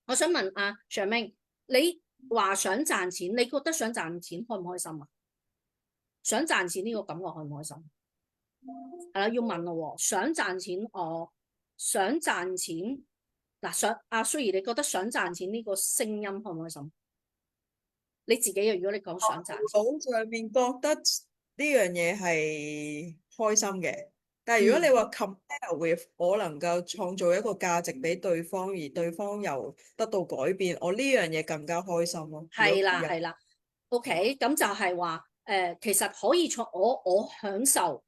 Speaker 1: 我想問阿常明，你話想賺錢，你覺得想賺錢開唔開心啊？想賺錢呢個感覺開唔開心？係啦，要問咯。想賺錢，我想賺錢嗱，阿蘇怡，你覺得想賺錢呢個聲音開唔開心？你自己如果你講想賺錢，
Speaker 2: 腦上面覺得呢樣嘢係開心嘅，但係如果你話 compare with 我能夠創造一個價值俾對方，而對方又得到改變，我呢樣嘢更加開心咯。
Speaker 1: 係啦係啦，OK，咁就係話其實可以我享受。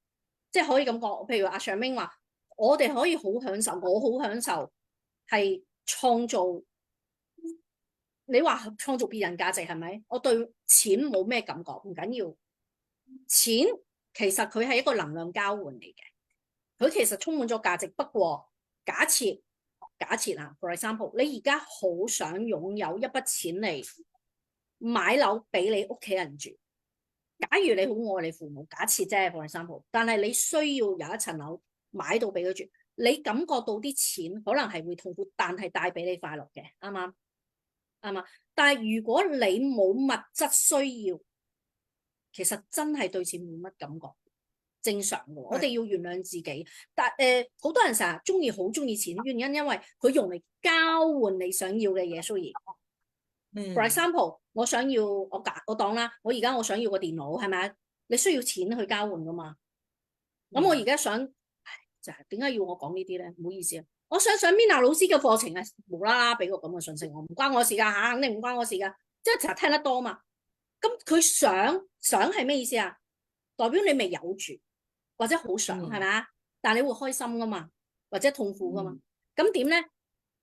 Speaker 1: 即係可以咁講，譬如阿尚明話，我哋可以好享受，我好享受係創造。你話創造別人價值係咪？我對錢冇咩感覺，唔緊要。錢其實佢係一個能量交換嚟嘅，佢其實充滿咗價值。不過假設啊，for example，你而家好想擁有一筆錢嚟買樓俾你屋企人住。假如你好愛你父母，假設啫，for example，但係你需要有一層樓買到俾佢住，你感覺到啲錢可能係會痛苦，但係帶俾你快樂嘅，啱啱？啱嘛？但係如果你冇物質需要，其實真係對錢冇乜感覺，正常嘅。我哋要原諒自己。但好多人成日好中意錢，原因因為佢用嚟交換你想要嘅嘢，所以。For example，我想要我當啦，我而家我想要個電腦，係咪？你需要錢去交換噶嘛？咁我而家想，就係點解要我講呢啲咧？唔好意思啊，我想上 Mina 老師嘅課程啊，無啦啦俾個咁嘅信息我，唔關我事噶吓，肯定唔關我事噶，即係成日聽得多嘛。咁佢想係咩意思啊？代表你未有住，或者好想係咪？但係你會開心噶嘛，或者痛苦噶嘛？咁點咧？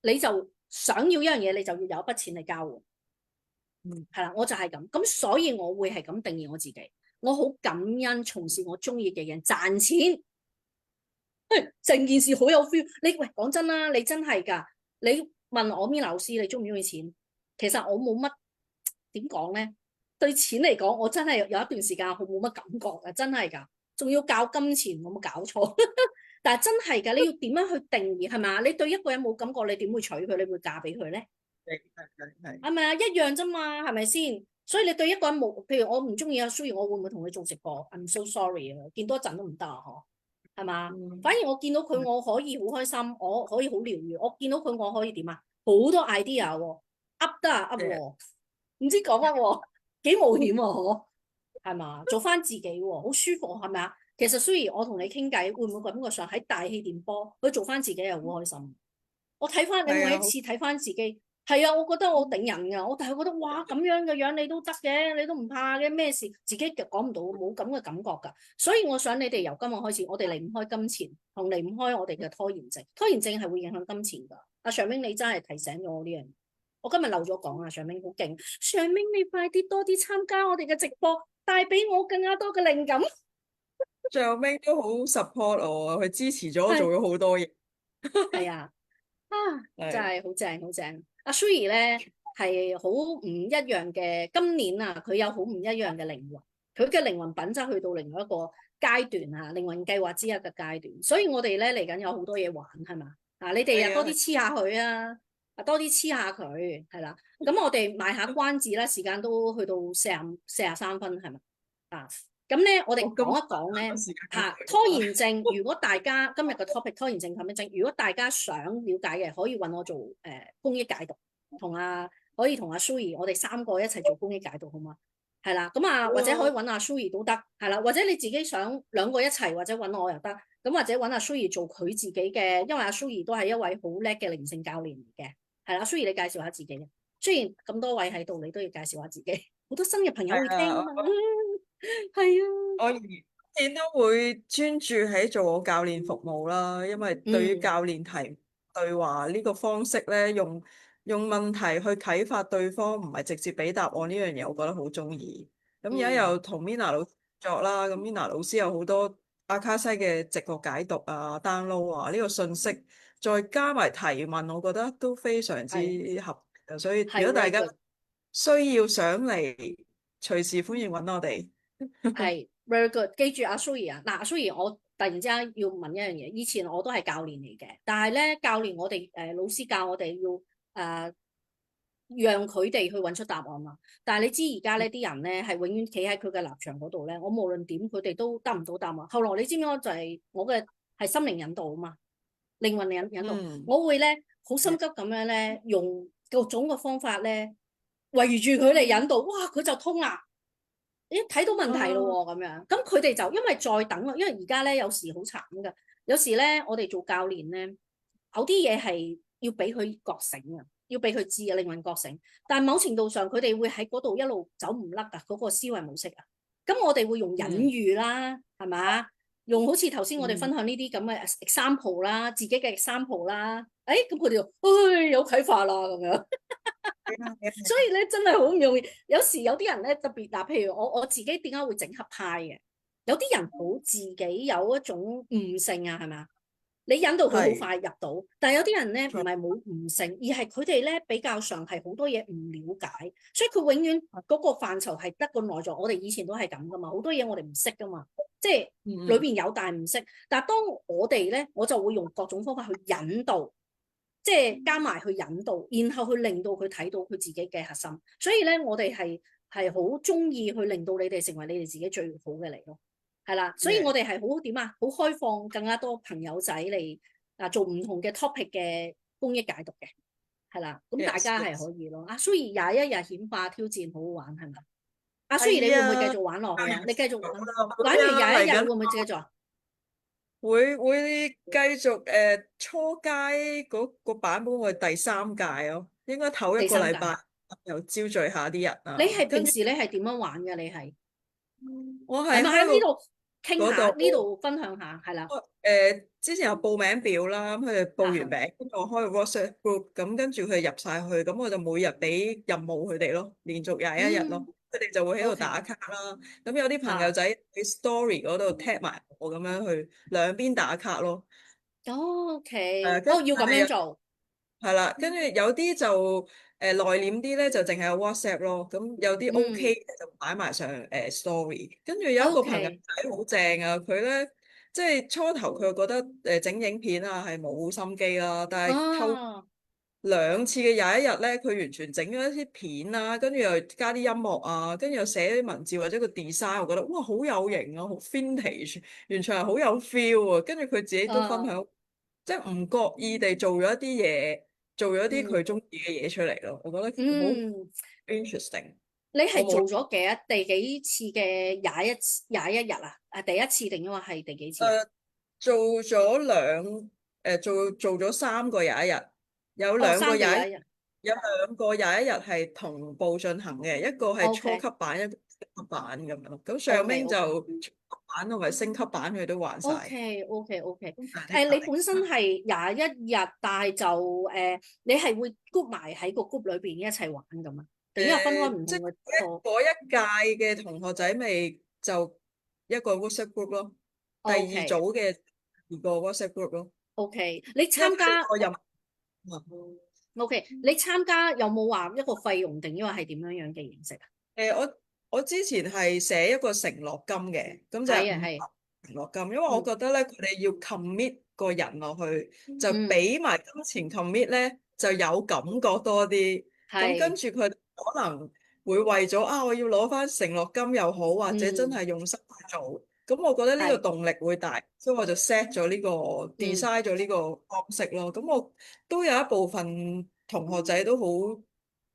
Speaker 1: 你就想要一樣嘢，你就要有一筆錢嚟交換。係啦，我就係咁，所以我會係咁定義我自己。我好感恩從事我中意嘅嘢，賺錢，成件事好有 feel。喂，講真啦，你真係噶。你問我Mina老師，你中唔中意錢？其實我冇乜點講咧。對錢嚟講，我真係有一段時間好冇乜感覺嘅，真係噶。仲要教金錢，我冇搞錯。但係真係噶，你要點樣去定義係嘛？你對一個人冇感覺，你點會娶佢？你會嫁俾佢咧？係咪啊？一樣啫嘛，係咪先？所以你對一個人冇，譬如我唔中意阿蘇怡，我會唔會同佢做直播？I'm so sorry 啊，見多一陣都唔得啊，嗬，係嘛？反而我見到佢，我可以好開心，我可以好療愈。我見到佢，我可以點啊？好多 idea 喎，up 得啊 up 喎，唔知講乜喎，幾冒險啊，嗬，係嘛？做翻自己喎，好舒服，係咪啊？其實蘇怡，我同你傾偈，會唔會感覺上喺大氣電波，佢做翻自己又好開心？我睇翻你每一次睇翻自己。係啊，我覺得我頂人噶，但係覺得哇咁樣嘅樣你都得嘅，你都唔怕嘅咩事？自己講唔到，冇咁嘅感覺噶。所以我想你哋由今日開始，我哋離唔開金錢，同離唔開我哋嘅拖延症。拖延症係會影響金錢噶。阿常明，你真係提醒咗我呢樣嘢。我今日漏咗講啊，常明好勁。常明，你快啲多啲參加我哋嘅直播，帶俾我更加多嘅靈感。
Speaker 2: 常明都好 support 我，佢支持咗我做咗好多嘢。
Speaker 1: 係啊。真係好正好正。阿 Suri 咧係好唔一樣嘅，今年啊佢有好唔一樣嘅靈魂，佢嘅靈魂品質去到另外一個階段啊，靈魂計劃之一嘅階段。所以我哋咧嚟緊有好多嘢玩係嘛？你哋啊多啲黐下佢啊，多啲黐下佢係啦。咁我哋賣下關子啦，時間都去到43分係咪啊？咁咧，我哋講一講咧拖延症。如果大家今日嘅 topic 拖延症係咩症？如果大家想了解嘅，可以揾我做公益解讀，可以同阿 Suri，我哋3個一齊做公益解讀，好嗎？係啦，咁啊，或者可以
Speaker 2: 哦
Speaker 1: 揾阿 Suri 都得，係啦，或者你自己想兩個一齊，或者揾我又得，咁或者揾阿 Suri 做佢自己嘅，因為阿 Suri 都係一位好叻嘅靈性教練嚟嘅，係啦，Suri 你介紹下自己嘅，雖然咁多位喺度，你都要介紹下自己，好多新嘅朋友會聽啊嘛，係啊，
Speaker 2: 我以前都會專注喺做我教練服務啦，因為對於
Speaker 1: 嗯
Speaker 2: 教練提對話呢個方式咧，用問題去啟發對方，唔係直接俾答案呢樣嘢，我覺得好中意。咁而家
Speaker 1: 嗯
Speaker 2: 又同 Mina 老師合作啦，咁 Mina 老師有好多阿卡西嘅直覺解讀啊、download 啊呢個信息，再加埋提問，我覺得都非常之
Speaker 1: 係
Speaker 2: 合。所以如
Speaker 1: 係
Speaker 2: 果大
Speaker 1: very
Speaker 2: 家
Speaker 1: good。
Speaker 2: 需要上嚟，隨時歡迎揾我哋。
Speaker 1: 係 very good，記住阿 Suri 啊，嗱阿 Suri，我突然之間要問一樣嘢，以前我都係教練嚟嘅，但係咧教練我哋老師教我哋要讓佢哋去揾出答案嘛，但係你知而家呢啲人咧係永遠企喺佢嘅立場嗰度咧，我無論點佢哋都得唔到答案。後來你知唔知我就係我嘅係心靈引導啊嘛，靈魂引導，
Speaker 2: 嗯。
Speaker 1: 我會咧好心急咁樣咧用各種嘅方法咧圍住佢嚟引導，哇佢就通啦。咦，睇到問題
Speaker 2: 啊，
Speaker 1: 咯喎，咁樣，咁佢哋就因為再等咯，因為而家咧有時好慘噶，有時咧我哋做教練咧，有啲嘢係要俾佢覺醒啊，要俾佢知啊，靈魂覺醒。但係某程度上，佢哋會喺嗰度一路走唔甩啊，嗰個思維模式啊。咁我哋會用隱
Speaker 2: 嗯
Speaker 1: 喻啦，係嘛？用好似頭先我哋分
Speaker 2: 嗯，
Speaker 1: 享呢啲咁嘅 example 啦，自己嘅 example 啦，誒咁佢哋就，唉有啟發啦咁樣。所以咧真係好唔容易，有時有啲人咧特別嗱，譬如我自己點解會整合派嘅？有啲人好自己有一種悟性啊，係咪？你引導佢好
Speaker 2: 係，
Speaker 1: 快入到，但係有啲人咧唔係冇悟性，而係佢哋咧比較上係好多嘢唔了解，所以佢永遠嗰個範疇係得個內在。我哋以前都係咁噶嘛，好多嘢我哋唔識噶嘛，即係裏
Speaker 2: 嗯嗯，
Speaker 1: 邊有但係唔識。但係當我哋咧，我就會用各種方法去引導。即係加埋去引導，然後去令到佢睇到佢自己嘅核心。所以咧，我哋係好中意去令到你哋成為你哋自己最好嘅嚟咯。係啦，所以我哋係好點啊？好開放，更加多朋友仔嚟做唔同嘅 topic 嘅公益解讀嘅。係啦，咁大
Speaker 2: yes
Speaker 1: 家係
Speaker 2: yes，
Speaker 1: 可以咯。阿 Suri 21日顯化挑戰好好玩係咪？阿 Suri 你
Speaker 2: 係
Speaker 1: 會唔會繼
Speaker 2: 啊，
Speaker 1: 續玩落去啊？你繼續玩，玩完
Speaker 2: 會啊，嚟緊
Speaker 1: 廿一日會唔會繼續啊？
Speaker 2: 會繼續初階嗰個版本會第三屆咯，應該頭一
Speaker 1: 第三屆，
Speaker 2: 個禮拜又招聚下啲人
Speaker 1: 你
Speaker 2: 啊，跟住
Speaker 1: 係平時你係點樣玩嘅？你係？
Speaker 2: 我喺
Speaker 1: 係咪喺呢
Speaker 2: Hello
Speaker 1: 度傾
Speaker 2: 嗰
Speaker 1: 下？呢
Speaker 2: 度。
Speaker 1: 度分享下，係啦，
Speaker 2: 之前有報名表啦，咁佢哋報完
Speaker 1: 嚇
Speaker 2: 名，跟住我開個 WhatsApp group，咁跟住佢哋入晒去，咁我就每日俾任務佢哋咯，連續21日咯，
Speaker 1: 嗯
Speaker 2: 佢哋就會喺度打
Speaker 1: ，OK，
Speaker 2: 卡啦。咁有啲朋友
Speaker 1: 嚇
Speaker 2: 仔喺 story 嗰度 tag 埋我咁樣去兩邊打卡咯。
Speaker 1: ，OK，
Speaker 2: 跟
Speaker 1: 哦，要咁
Speaker 2: 但係有
Speaker 1: 樣做，
Speaker 2: 係啦，跟住有啲就內斂啲咧，就淨係有 WhatsApp 咯。咁有啲 OK
Speaker 1: 嗯
Speaker 2: 嘅就擺埋上story。跟住有一個朋友
Speaker 1: ，OK，
Speaker 2: 仔好正啊，佢咧即係初頭佢覺得整影片啊係冇心機啦，但係透
Speaker 1: 哦，
Speaker 2: 兩次嘅21日咧，佢完全整咗一啲片啊，跟住又加啲音樂啊，跟住又寫啲文字或者個 design，我覺得哇好有型啊，好 vintage，完全係好有 feel 啊。跟住佢自己都分
Speaker 1: 啊，
Speaker 2: 享，即係唔覺意地做咗一啲嘢，做咗啲佢
Speaker 1: 嗯
Speaker 2: 中意嘅嘢出嚟咯。我覺得好
Speaker 1: 嗯，interesting。你
Speaker 2: 我冇
Speaker 1: 係做咗第幾次嘅廿一日啊？第一次定抑或係第幾次啊？
Speaker 2: 誒做咗做咗3個21日，有
Speaker 1: 哦，
Speaker 2: 兩個廿一
Speaker 1: 三個廿一日
Speaker 2: 有2個21日係同步進行嘅，一個係初
Speaker 1: ，OK，OK，OK，
Speaker 2: 級版，一個升級版咁樣咯。咁上面就初級版同埋升級版佢都玩晒。
Speaker 1: OK，OK，OK，
Speaker 2: 咁大啲壓力。
Speaker 1: 你本身係廿一日，但係就你係會 group 埋喺個 group 裏邊一齊玩咁啊？定因為分開唔
Speaker 2: 即係
Speaker 1: 同嘅課
Speaker 2: 嗰一屆嘅同學仔咪就一個 WhatsApp group 咯，第二組
Speaker 1: ？OK，OK，
Speaker 2: 嘅二個 WhatsApp group 咯，
Speaker 1: 你
Speaker 2: 因為
Speaker 1: 參加
Speaker 2: 個任
Speaker 1: OK，你參加有冇話一個費用定因為係點樣樣嘅形式啊？
Speaker 2: 我之前係寫一個承諾金嘅，咁就係
Speaker 1: 係啊，係，500
Speaker 2: 承諾金，因為我
Speaker 1: 嗯
Speaker 2: 覺得咧佢哋要 commit 個人落去，就
Speaker 1: 嗯，
Speaker 2: 俾埋金錢 commit 咧就有感覺多啲。咁跟
Speaker 1: 係，
Speaker 2: 住佢可能會為咗我要攞翻承諾金又好，或者真
Speaker 1: 嗯
Speaker 2: 係用心去做，咁我覺得呢個
Speaker 1: 係，
Speaker 2: 動力會大，所以我就 set 咗呢個
Speaker 1: 嗯
Speaker 2: design 咗呢個方式咯。咁我都有一部分同學仔都好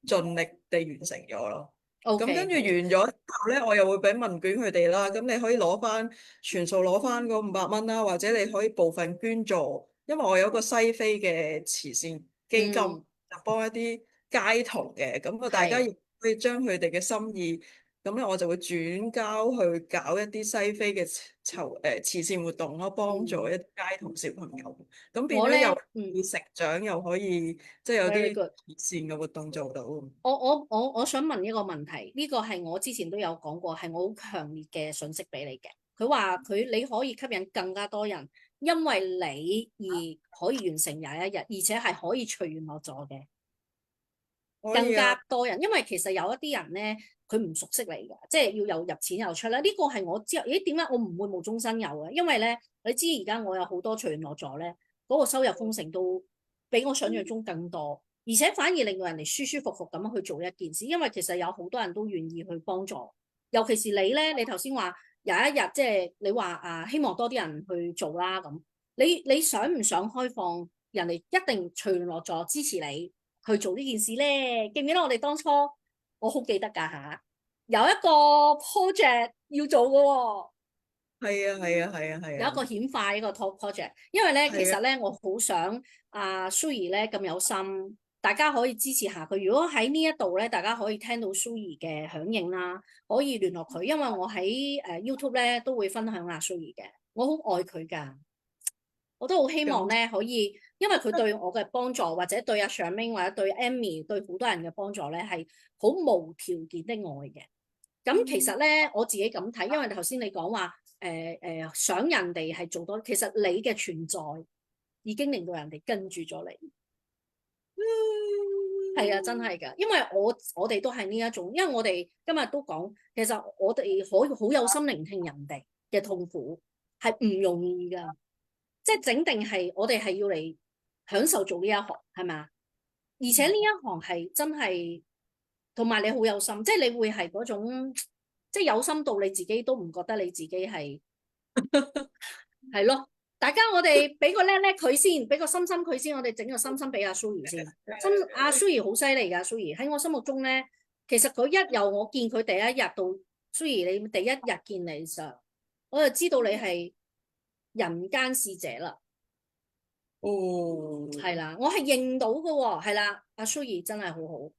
Speaker 2: 盡力地完成咗咯。咁跟
Speaker 1: OK，好，
Speaker 2: 住完咗之後咧，我又會俾問卷佢哋啦。咁你可以攞翻全數攞翻嗰500蚊啦，或者你可以部分捐助，因為我有個西非嘅慈善基金，
Speaker 1: 嗯，
Speaker 2: 就幫一啲街童嘅。咁啊，大家
Speaker 1: 係，
Speaker 2: 亦可以將佢哋嘅心意，咁咧我就會轉交去搞一啲西非嘅慈善活動咯，幫助
Speaker 1: 嗯，
Speaker 2: 一啲街童小朋友。咁變
Speaker 1: 我咧，
Speaker 2: 咗又可以成長，又可以即係有
Speaker 1: very
Speaker 2: 啲
Speaker 1: good。
Speaker 2: 慈善嘅活動做到。
Speaker 1: 我想問一個問題，呢個係我之前都有講過，係我好強烈嘅訊息俾你嘅。佢話你可以吸引更加多人，因為你而可以完成21日，而且係可以隨緣落座嘅。更
Speaker 2: 可以啊。
Speaker 1: 加多人，因為其實有一啲人咧，佢唔熟悉你㗎，即係要又入錢又出啦。呢個係我知，咦點解我唔會無中生有嘅？因為咧，你知而家我有好多隨緣落座咧，嗰個收入豐盛都比我想象中更多，而且反而令到人哋舒舒服服咁樣去做一件事，因為其實有好多人都願意去幫助，尤其是你咧，你頭先話有一日即係你話希望多啲人去做啦咁，你想唔想開放人哋一定隨緣落座支持你？去做呢件事咧，記唔記得我哋當初我好記得㗎吓，有一個 project 要做嘅喎，
Speaker 2: 係啊，係啊，係啊，係啊，
Speaker 1: 有一個顯化一個 top project，因為咧其
Speaker 2: 係啊，
Speaker 1: 實咧我好想阿 Suri 咧咁有心，大家可以支持下佢。如果喺呢一度咧，大家可以聽到 Suri 嘅響應啦，可以聯絡佢，因為我喺YouTube 咧都會分享阿 Suri 嘅，我好愛佢㗎。我都好希望
Speaker 2: 咁
Speaker 1: 咧可以，因為佢對我嘅幫助，或者對阿 Charmaine 或者對 Amy 對好多人嘅幫助咧，係好無條件的愛嘅。咁其實咧，我自己咁睇，因為頭先你講話想人哋係做多，其實你嘅存在已經令到人哋跟住咗你。係啊，真係㗎，因為我哋都係呢一種，因為我哋今日都講，其實我哋可以好有心聆聽人哋嘅痛苦，係唔容易㗎。即係整定係我哋係要嚟享受做呢一行，係咪啊？而且呢一行係真係，同埋你好有心，即係你會係嗰種，即係有心到你自己都唔覺得你自己係咯。大家我哋俾個叻叻佢先，俾個心心佢先，我哋整個心心俾阿 Suri 先。阿 Suri 好犀利㗎，Suri 喺我心目中咧，其實佢一由我見佢第一日到 Suri 你第一日見你嘅時候，我就知道你係人間使者啦。
Speaker 2: 哦，
Speaker 1: 係啦，我係認到嘅喎，係啦，阿 Suri 真係好好，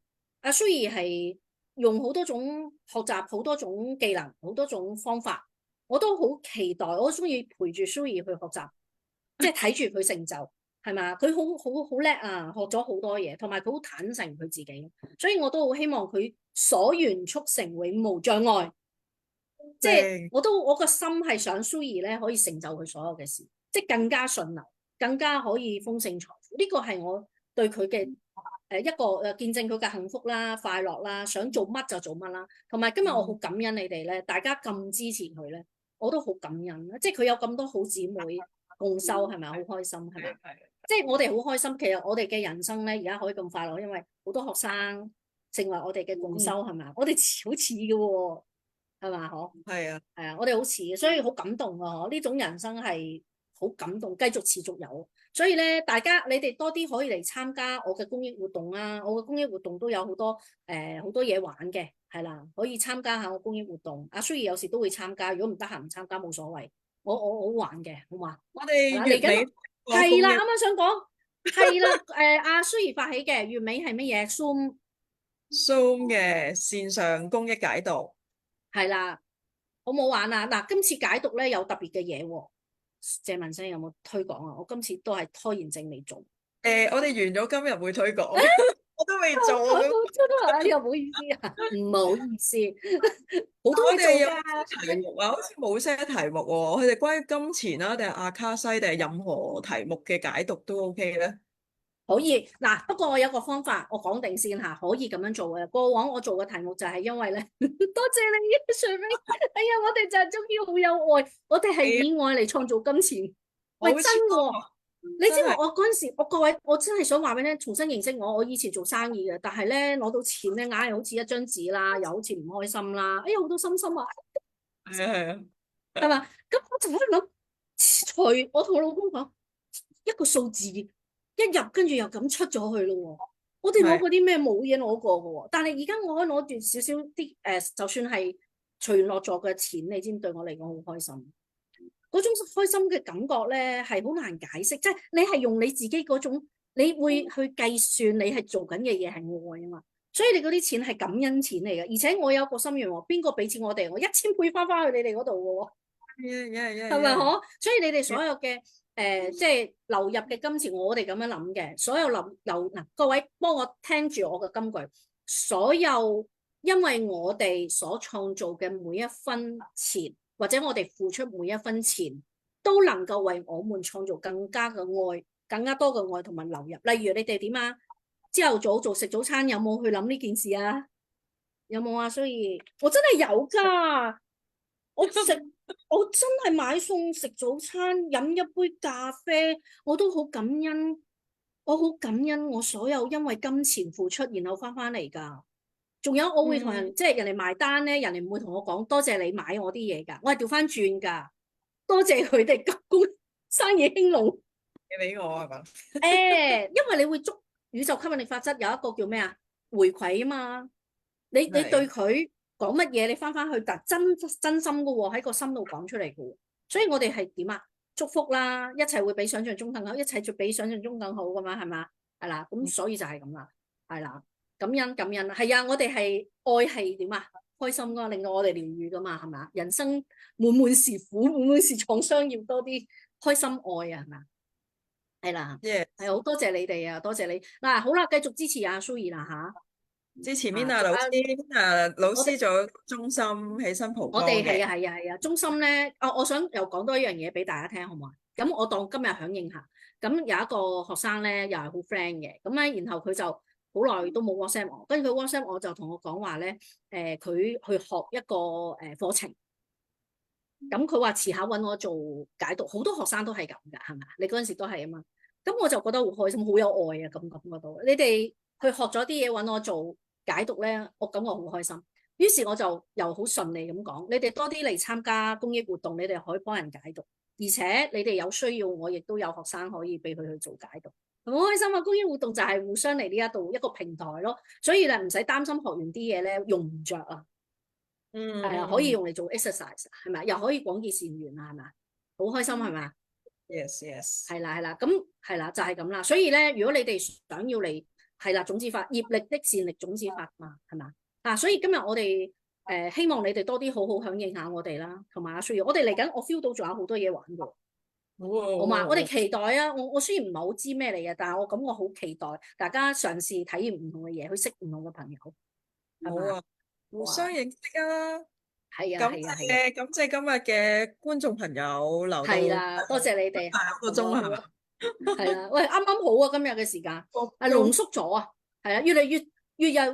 Speaker 1: 阿 Suri 係用好多種學習，好多種技能，好多種方法，我都好期待，我中意陪住 Suri 去學習，即係睇住佢成就，係嘛？佢好叻啊，學咗好多嘢，同埋佢好坦誠佢自己，所以我都好希望佢所願速成，永無障礙。即係
Speaker 2: 正
Speaker 1: 我個心係想 Suri 咧可以成就佢所有嘅事，即係更加順流，更加可以豐盛財富。呢個係我對佢嘅一個見證佢嘅幸福啦、快樂啦，想做乜就做乜啦。同埋今日我好感恩你哋咧，大家咁支持佢咧，我都好感恩。即係佢有咁多好姊妹共修，係咪好開心？係咪？即係我哋好開心。其實我哋嘅人生咧，而家可以咁快樂，因為好多學生成為我哋嘅共修，係咪？我哋好似嘅喎。係嘛？嗬，
Speaker 2: 係啊，
Speaker 1: 係啊，我哋好似嘅，所以好感動啊！嗬，呢種人生係好感動，繼續持續有。所以咧，大家你哋多啲可以嚟參加我嘅公益活動啊！我嘅公益活動都有好多好多嘢玩嘅，係啦，可以參加下我公益活動。阿 Suri 有時都會參加，如果唔得閒唔參加冇所謂。我好玩嘅，好嘛？
Speaker 2: 我
Speaker 1: 係啦，嚟緊
Speaker 2: 哋月尾個
Speaker 1: 係啦，
Speaker 2: 公益
Speaker 1: 啱啱想講係啦，阿 Suri 發起嘅月尾係乜嘢？Zoom
Speaker 2: Zoom 嘅線上公益解讀。
Speaker 1: 係啦。好唔好玩啊？嗱，今次解讀咧有特別嘅嘢喎，謝文生有冇推廣啊？我今次都係拖延症未做。
Speaker 2: 我哋完咗今日會推廣，
Speaker 1: 誒，
Speaker 2: 我都未做
Speaker 1: 我
Speaker 2: 咁。
Speaker 1: 真係哎呀，唔好意思啊，唔好意思，好多
Speaker 2: 我哋有
Speaker 1: 嘢做㗎。
Speaker 2: 題目啊，好似冇 set 題目喎。佢哋關於金錢啦，定係阿卡西，定係任何題目嘅解讀都 OK 咧。
Speaker 1: 可以嗱，不過我有個方法，我講定先嚇，可以咁樣做嘅。過往我做嘅題目就係因為咧，多謝你上面，哎呀，我哋就係終於好有愛，我哋係以愛嚟創造金錢。喂，真
Speaker 2: 好似
Speaker 1: 喎！你知
Speaker 2: 真係
Speaker 1: 我嗰陣時，我各位，我真係想話俾你聽，重新認識我。我以前做生意嘅，但係咧攞到錢咧，硬係好似一張紙啦，又好似唔開心啦。哎呀，好多心心啊，
Speaker 2: 係啊係啊，
Speaker 1: 係嘛？咁我就喺度諗，除我同我老公講一個數字一入，跟住又咁出咗去咯。我哋攞嗰啲咩冇嘢攞過嘅喎，但係而家我可以攞住少少啲就算係隨緣落座嘅錢，你知唔知對我嚟講好開心？嗰種開心嘅感覺咧係好難解釋，即係你係用你自己嗰種，你會去計算你係做緊嘅嘢係愛啊嘛，所以你嗰啲錢係感恩錢嚟嘅，而且我有個心願喎，邊個俾錢我哋，我1000倍翻去你哋嗰度嘅喎。係咪可？所以你哋所有嘅即係流入嘅金錢，我哋咁樣諗嘅，所有流嗱，各位幫我聽住我嘅金句，所有因為我哋所創造嘅每一分錢，或者我哋付出每一分錢，都能夠為我們創造更加嘅愛，更加多嘅愛同埋流入。例如你哋點啊？朝頭早做食早餐，有冇去諗呢件事啊？有冇啊？所以我真係有噶，我食。我真係買餸食早餐，飲一杯咖啡，我都好感恩。我好感恩我所有因為金錢付出，然後翻嚟噶。仲有我會同人，即係人哋埋單咧，人哋唔會同我講多謝你買我啲嘢噶，我係調翻轉噶，多謝佢哋急工生意興隆。
Speaker 2: 你俾我係嘛？
Speaker 1: 因為你會捉宇宙吸引力法則有一個叫咩啊？回饋啊嘛，你對佢。講乜嘢你翻去，但真心噶喎，喺個心度講出嚟噶喎，所以我哋係點啊？祝福啦，一切會比想象中更好，一切就比想象中更好噶嘛，係嘛？係啦，咁所以就係咁啦，係啦，感恩係啊，我哋係愛係點啊？開心噶，令到我哋療愈噶嘛，係嘛？人生滿滿是苦，滿滿是創傷，要多啲開心愛啊，係嘛？係啦，係好多謝你哋啊，多謝你嗱，好啦，繼續支持阿 Zoe 啦吓。
Speaker 2: 之前邊啊老師做中心起身蒲崗嘅。
Speaker 1: 我哋係啊，中心咧，我想又講多一樣嘢俾大家聽，好唔好？咁我當今日響應下。咁有一個學生咧，又係好 friend 嘅，咁咧，然後佢就好耐都冇 WhatsApp 我，跟住佢 WhatsApp 我就同我講話咧，佢去學一個課程。咁佢話遲下搵我做解讀，好多學生都係咁噶，係咪？你嗰陣時都係啊嘛。咁我就覺得好開心，好有愛啊，咁感覺到你哋去學咗啲嘢搵我做解讀咧，我感覺好開心。於是我就又好順利咁講，你哋多啲嚟參加公益活動，你哋可以幫人解讀，而且你哋有需要，我亦都有學生可以俾佢去做解讀，好開心啊！公益活動就係互相嚟呢一度一個平台咯，所以咧唔使擔心學完啲嘢咧用唔着啊，係啊，可以用嚟做 exercise 係咪？又可以廣結善緣啊，係咪？好開心係咪
Speaker 2: ？Yes，
Speaker 1: 係啦，咁係啦，就係咁啦。所以咧，如果你哋想要嚟係啦，種子法業力的善力種子法嘛，係嘛？所以今日我哋希望你哋多啲好好響應下我哋啦，同埋阿 Zoe，我哋嚟緊，我 feel 到仲有好多嘢玩㗎。好嘛，我哋期待啊！我雖然唔係好知咩嚟嘅，但係我感覺好期待大家嘗試體驗唔同嘅嘢，去識唔同嘅朋友。
Speaker 2: 好啊，互相認識啊！
Speaker 1: 係
Speaker 2: 感謝今日嘅觀眾朋友留到
Speaker 1: 係啦，多謝你哋
Speaker 2: 8個鐘係嘛？
Speaker 1: 係啦，喂，啱啱好啊！今日嘅時間濃縮咗啊，係啊，越嚟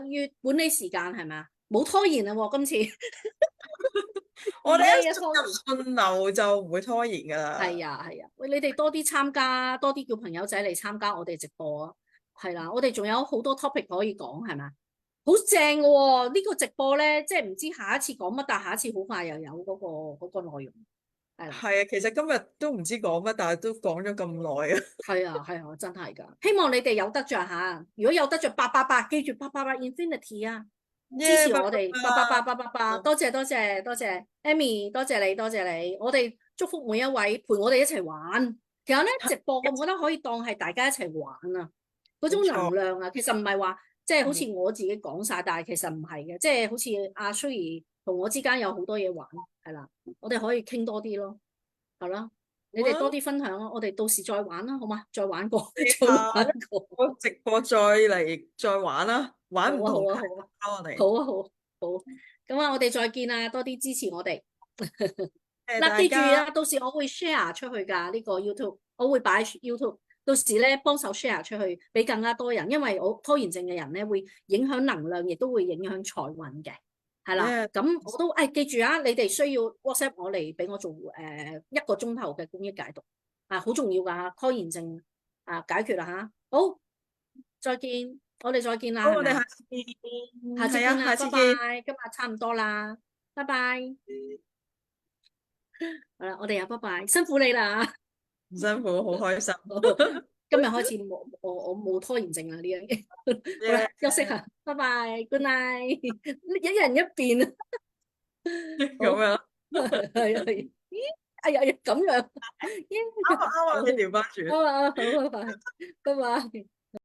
Speaker 1: 越管理時間係咪？冇拖延啊！今次
Speaker 2: 我哋一進入順流就唔會拖延噶啦。
Speaker 1: 係啊，喂，你哋多啲參加，多啲叫朋友仔嚟參加我哋直播啊！係啦，我哋仲有好多 topic 可以講，係咪？好正嘅喎！呢個直播咧，即係唔知下一次講乜，但下一次好快又有嗰個內容。係
Speaker 2: 啊，其實今日都唔知講乜，但係都講咗咁耐啊。
Speaker 1: 係啊，真係㗎！希望你哋有得着嚇，如果有得着888，記住888 Infinity 啊！支持我哋888，多謝 Amy，多謝你，我哋祝福每一位陪我哋一齊玩。其實咧直播，我覺得可以當係大家一齊玩啊，嗰種能量啊，其實唔係話即係好似我自己講晒，但係其實唔係嘅，即係好似阿 Zoe 同我之間有好多嘢玩，係啦，我哋可以傾多啲咯，係啦，你哋多啲分享咯，我哋到時再玩啦，好嘛？再玩過，
Speaker 2: 我直播再玩啦，玩唔同
Speaker 1: 好啊，咁啊，我哋再見啊，多啲支持我哋。嗱，記住啊，到時我會 share 出去噶呢個 YouTube，我會擺 YouTube，到時咧幫手 share 出去，俾更加多人，因為我拖延症嘅人咧會影響能量，亦都會影響財運嘅，係啦。咁我都記住啊，你哋需要 WhatsApp 我嚟俾我做1個鐘頭嘅公益解讀啊，好重要噶拖延症解決啦吓。好，再見，我哋再見啦。
Speaker 2: 好，我哋下次見，
Speaker 1: 下次見啦，拜拜，今日差唔多啦，拜拜。好啦，我哋又拜拜，辛苦你啦，
Speaker 2: 唔辛苦，好開心。
Speaker 1: 今日開始我冇拖延症啦呢樣嘢。好啦，休息下，拜拜，good night，一人一邊啊，
Speaker 2: 咁
Speaker 1: 好，
Speaker 2: 樣
Speaker 1: 係啊，咦，哎呀咁樣，
Speaker 2: 啱啊啱啊，你調翻轉。
Speaker 1: 好啊，好，拜拜，拜拜。